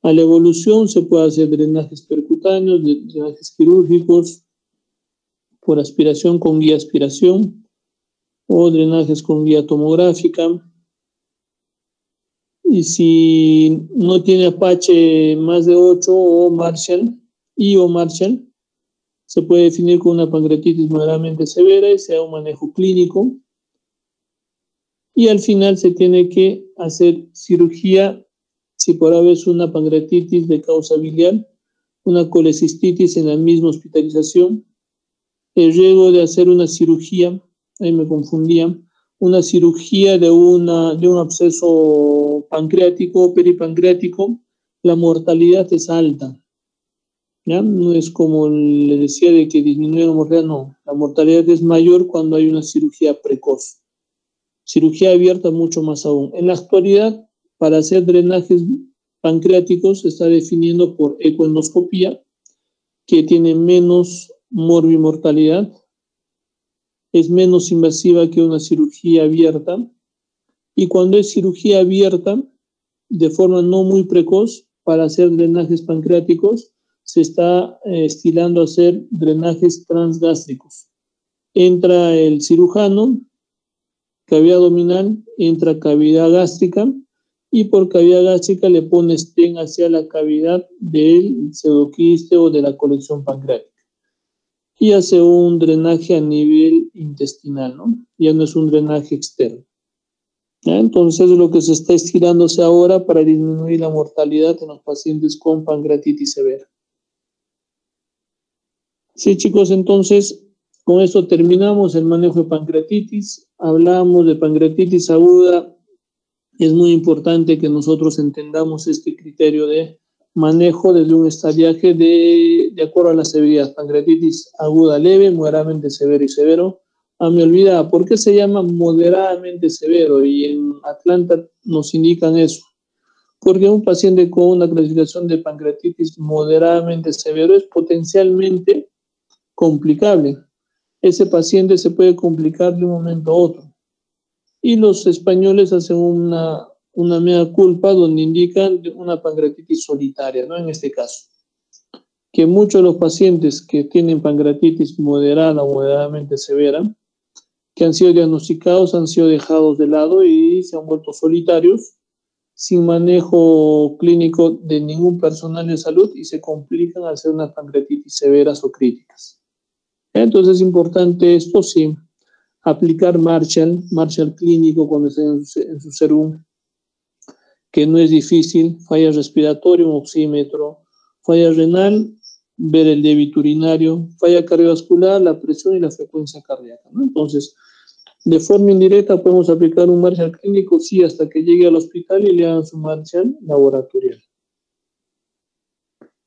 a la evolución se puede hacer drenajes percutáneos, drenajes quirúrgicos, por aspiración con guía aspiración, o drenajes con guía tomográfica. Y si no tiene Apache más de 8 o Marshall, se puede definir con una pancreatitis moderadamente severa y se da un manejo clínico. Y al final se tiene que hacer cirugía si por haber una pancreatitis de causa biliar, una colecistitis en la misma hospitalización, el riesgo de hacer una cirugía, ahí me confundía, una cirugía de un absceso pancreático o peripancreático, la mortalidad es alta. ¿Ya? No es como le decía de que disminuye la mortalidad, no. La mortalidad es mayor cuando hay una cirugía precoz. Cirugía abierta mucho más aún. En la actualidad, para hacer drenajes pancreáticos se está definiendo por ecoendoscopía, que tiene menos morbimortalidad, es menos invasiva que una cirugía abierta, y cuando es cirugía abierta, de forma no muy precoz, para hacer drenajes pancreáticos, se está estilando hacer drenajes transgástricos. Entra el cirujano, cavidad abdominal, entra cavidad gástrica, y por cavidad gástrica le pone stent hacia la cavidad del pseudoquiste o de la colección pancreática. Y hace un drenaje a nivel intestinal, ¿no? Ya no es un drenaje externo. ¿Ya? Entonces, lo que se está estirándose ahora para disminuir la mortalidad en los pacientes con pancreatitis severa. Sí, chicos, entonces, con esto terminamos el manejo de pancreatitis. Hablamos de pancreatitis aguda. Es muy importante que nosotros entendamos este criterio de manejo desde un estadiaje de acuerdo a la severidad. Pancreatitis aguda leve, moderadamente severo y severo. Me olvidaba, ¿por qué se llama moderadamente severo? Y en Atlanta nos indican eso. Porque un paciente con una clasificación de pancreatitis moderadamente severo es potencialmente complicable. Ese paciente se puede complicar de un momento a otro. Y los españoles hacen una mea culpa donde indican una pancreatitis solitaria, ¿no? En este caso. Que muchos de los pacientes que tienen pancreatitis moderada o moderadamente severa, que han sido diagnosticados, han sido dejados de lado y se han vuelto solitarios, sin manejo clínico de ningún personal de salud y se complican al ser una pancreatitis severas o críticas. Entonces es importante esto, sí, aplicar Marshall clínico cuando esté en su serum, que no es difícil, falla respiratoria, un oxímetro, falla renal, ver el débito urinario, falla cardiovascular, la presión y la frecuencia cardíaca, ¿no? Entonces, de forma indirecta podemos aplicar un Marshall clínico, sí, hasta que llegue al hospital y le hagan su Marshall laboratorial.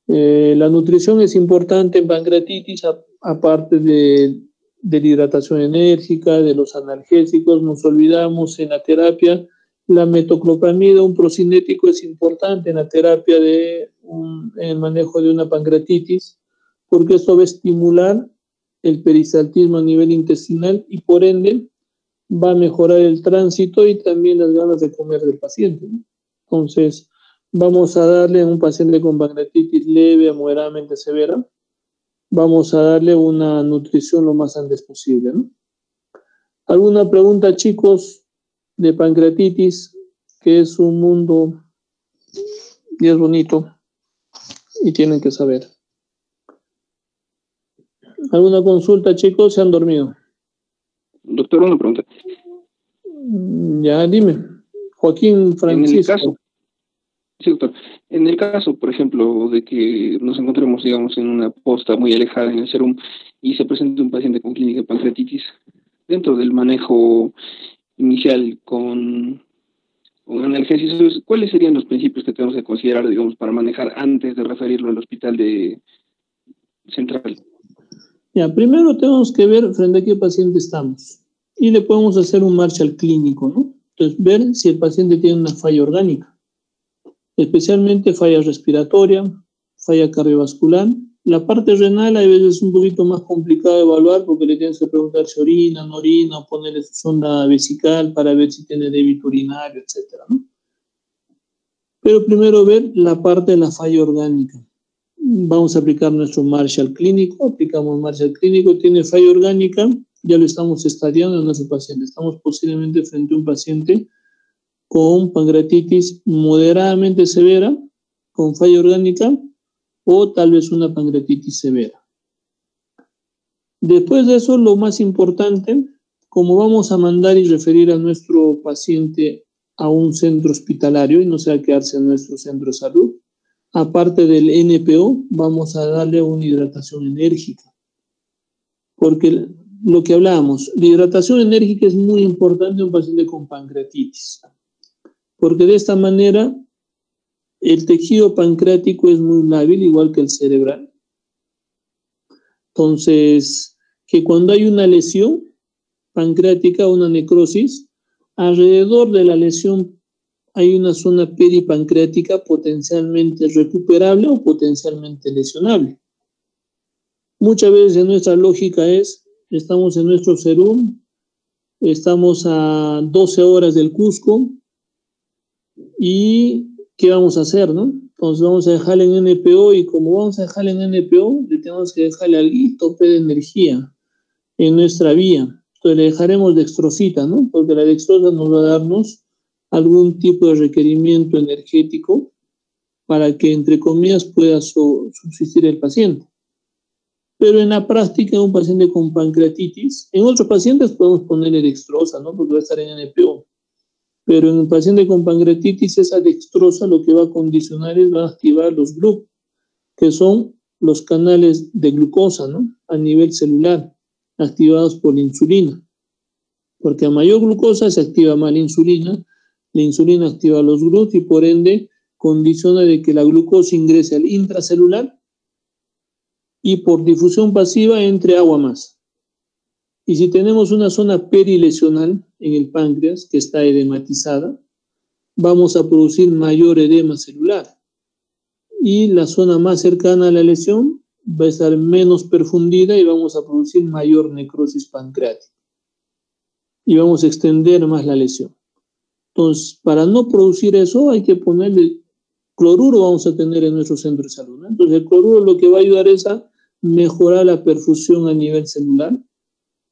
La nutrición es importante en pancreatitis, aparte de la hidratación enérgica, de los analgésicos. Nos olvidamos en la terapia, la metoclopramida, un procinético, es importante en la terapia en el manejo de una pancreatitis, porque esto va a estimular el peristaltismo a nivel intestinal y por ende va a mejorar el tránsito y también las ganas de comer del paciente, ¿no? Entonces, vamos a darle a un paciente con pancreatitis leve a moderadamente severa, vamos a darle una nutrición lo más antes posible, ¿no? ¿Alguna pregunta, chicos, de pancreatitis, que es un mundo y es bonito y tienen que saber? ¿Alguna consulta, chicos? ¿Se han dormido? Doctor, una pregunta. Ya, dime. Joaquín Francisco. Sí, doctor. En el caso, por ejemplo, de que nos encontremos, digamos, en una posta muy alejada en el serum y se presente un paciente con clínica de pancreatitis, dentro del manejo inicial con analgésicos, ¿cuáles serían los principios que tenemos que considerar, digamos, para manejar antes de referirlo al hospital central? Ya, primero tenemos que ver frente a qué paciente estamos y le podemos hacer un Marshall clínico, ¿no? Entonces, ver si el paciente tiene una falla orgánica, especialmente falla respiratoria, falla cardiovascular. La parte renal a veces es un poquito más complicado de evaluar porque le tienes que preguntar si orina, no orina, o ponerle su sonda vesical para ver si tiene débito urinario, etcétera, ¿no? Pero primero ver la parte de la falla orgánica. Vamos a aplicar nuestro Marshall clínico, aplicamos Marshall clínico, tiene falla orgánica, ya lo estamos estadiando en nuestro paciente. Estamos posiblemente frente a un paciente con pancreatitis moderadamente severa, con falla orgánica, o tal vez una pancreatitis severa. Después de eso, lo más importante, como vamos a mandar y referir a nuestro paciente a un centro hospitalario y no se va a quedarse en nuestro centro de salud, aparte del NPO, vamos a darle una hidratación enérgica. Porque lo que hablábamos, la hidratación enérgica es muy importante en un paciente con pancreatitis. Porque de esta manera el tejido pancreático es muy lábil, igual que el cerebral. Entonces, que cuando hay una lesión pancreática, una necrosis, alrededor de la lesión hay una zona peripancreática potencialmente recuperable o potencialmente lesionable. Muchas veces nuestra lógica es, estamos en nuestro serum, estamos a 12 horas del Cusco, y ¿qué vamos a hacer, no? Entonces vamos a dejarle en NPO y como vamos a dejarle en NPO, le tenemos que dejarle al tope de energía en nuestra vía. Entonces le dejaremos dextrosita, ¿no? Porque la dextrosa nos va a darnos algún tipo de requerimiento energético para que, entre comillas, pueda subsistir el paciente. Pero en la práctica, en un paciente con pancreatitis, en otros pacientes podemos ponerle dextrosa, ¿no? Porque va a estar en NPO. Pero en un paciente con pancreatitis, esa dextrosa lo que va a condicionar es, va a activar los GLUC, que son los canales de glucosa, ¿no? A nivel celular, activados por la insulina. Porque a mayor glucosa se activa más la insulina activa los GLUC y por ende condiciona de que la glucosa ingrese al intracelular y por difusión pasiva entre agua más. Y si tenemos una zona perilesional en el páncreas que está edematizada, vamos a producir mayor edema celular. Y la zona más cercana a la lesión va a estar menos perfundida y vamos a producir mayor necrosis pancreática. Y vamos a extender más la lesión. Entonces, para no producir eso, hay que ponerle cloruro, vamos a tener en nuestro centro de salud, ¿no? Entonces, el cloruro lo que va a ayudar es a mejorar la perfusión a nivel celular.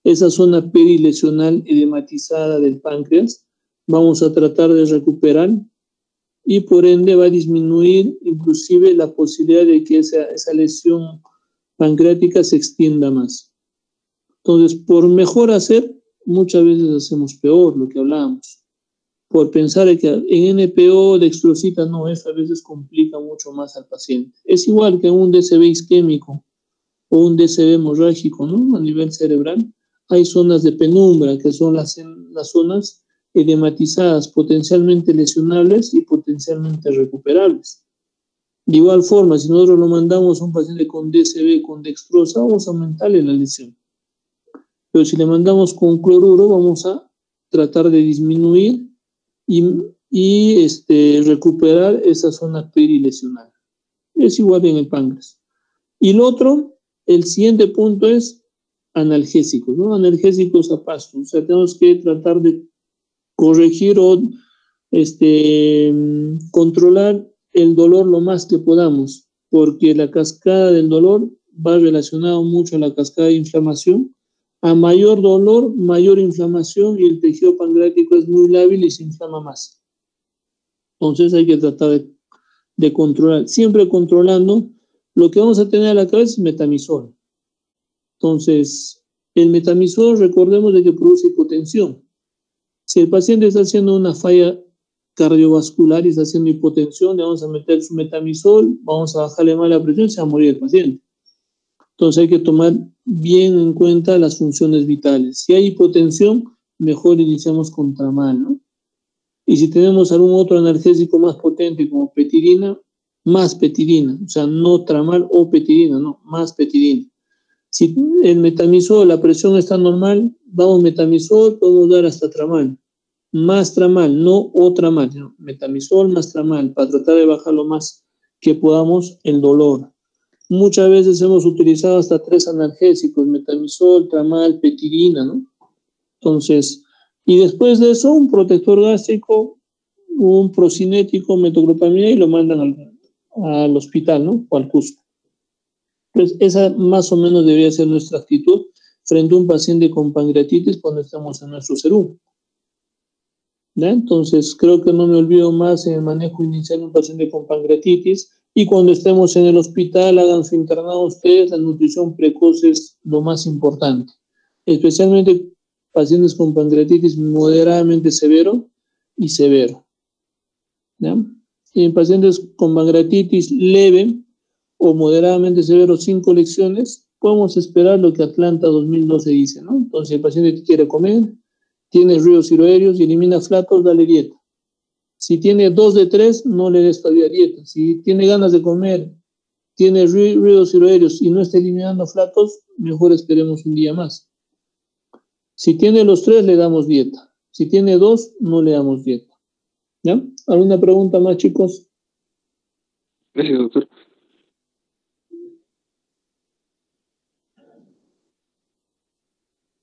Esa zona perilesional edematizada del páncreas, vamos a tratar de recuperar y por ende va a disminuir inclusive la posibilidad de que esa lesión pancreática se extienda más. Entonces, por mejor hacer, muchas veces hacemos peor, lo que hablábamos. Por pensar que en NPO, dextrosita, no, eso a veces complica mucho más al paciente. Es igual que un DCB isquémico o un DCB hemorrágico, ¿no? A nivel cerebral. Hay zonas de penumbra, que son las zonas edematizadas, potencialmente lesionables y potencialmente recuperables. De igual forma, si nosotros lo mandamos a un paciente con DCB, con dextrosa, vamos a aumentarle la lesión. Pero si le mandamos con cloruro, vamos a tratar de disminuir y recuperar esa zona perilesional. Es igual en el páncreas. Y lo otro, el siguiente punto es analgésicos, ¿no? Analgésicos a pasto. O sea, tenemos que tratar de corregir o controlar el dolor lo más que podamos, porque la cascada del dolor va relacionado mucho a la cascada de inflamación. A mayor dolor, mayor inflamación y el tejido pancreático es muy lábil y se inflama más. Entonces hay que tratar de controlar, siempre controlando. Lo que vamos a tener a la cabeza es metamizol. Entonces, el metamizol, recordemos de que produce hipotensión. Si el paciente está haciendo una falla cardiovascular y está haciendo hipotensión, le vamos a meter su metamizol, vamos a bajarle más la presión y se va a morir el paciente. Entonces hay que tomar bien en cuenta las funciones vitales. Si hay hipotensión, mejor iniciamos con tramal, ¿no? Y si tenemos algún otro analgésico más potente como petirina, más petirina, o sea, no tramal o petirina, no, más petirina. Si el metamizol, la presión está normal, damos metamizol, podemos dar hasta tramal. Más tramal, no o tramal, no, metamizol más tramal, para tratar de bajar lo más que podamos el dolor. Muchas veces hemos utilizado hasta 3 analgésicos, metamizol, tramal, petirina, ¿no? Entonces, y después de eso, un protector gástrico, un procinético, metoclopramida y lo mandan al hospital, ¿no? O al Cusco. Pues esa más o menos debería ser nuestra actitud frente a un paciente con pancreatitis cuando estamos en nuestro serum. ¿Ya? Entonces, creo que no me olvido más en el manejo inicial de un paciente con pancreatitis. Y cuando estemos en el hospital, hagan su internado ustedes, la nutrición precoz es lo más importante. Especialmente pacientes con pancreatitis moderadamente severo y severo. ¿Ya? Y en pacientes con pancreatitis leve o moderadamente severo sin colecciones, podemos esperar lo que Atlanta 2012 dice, ¿no? Entonces, el paciente que quiere comer, tiene ruidos tiroideos y elimina flatos, dale dieta. Si tiene 2 de 3, no le des todavía dieta. Si tiene ganas de comer, tiene ruidos tiroideos y no está eliminando flatos, mejor esperemos un día más. Si tiene los 3, le damos dieta. Si tiene 2, no le damos dieta. ¿Ya? ¿Alguna pregunta más, chicos? Gracias, doctor.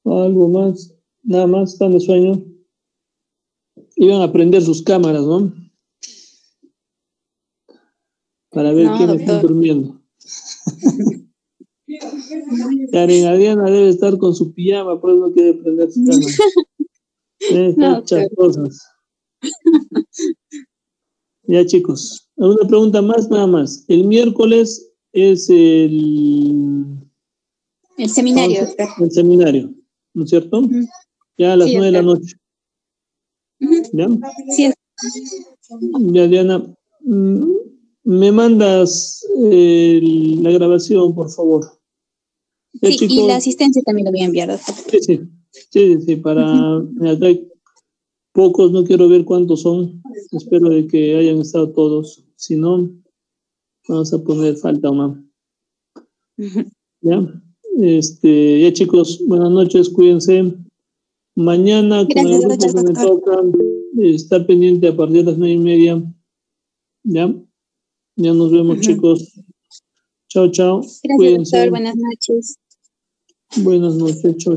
¿Algo más? Nada más, están de sueño. Iban a prender sus cámaras, ¿no? Para ver quién está durmiendo. Karen Adriana debe estar con su pijama, por eso no quiere prender su cámara. Muchas cosas. Ya, chicos. ¿Alguna pregunta más? Nada más. El miércoles es el seminario. El seminario, ¿no es cierto? Ya a las 9 de la noche. ¿Ya? Sí. Ya, Diana, me mandas la grabación, por favor. Sí, chicos, y la asistencia también lo voy a enviar, doctor. Sí, para acá hay pocos, no quiero ver cuántos son. Espero de que hayan estado todos. Si no, vamos a poner falta o más. ¿Ya? Ya, chicos, buenas noches, cuídense. Mañana, con el grupo que me toca, estar pendiente a partir de las 9:30. ¿Ya? Ya nos vemos, chicos. Chao. Gracias, Cuídense. doctor. Buenas noches. Buenas noches, chao.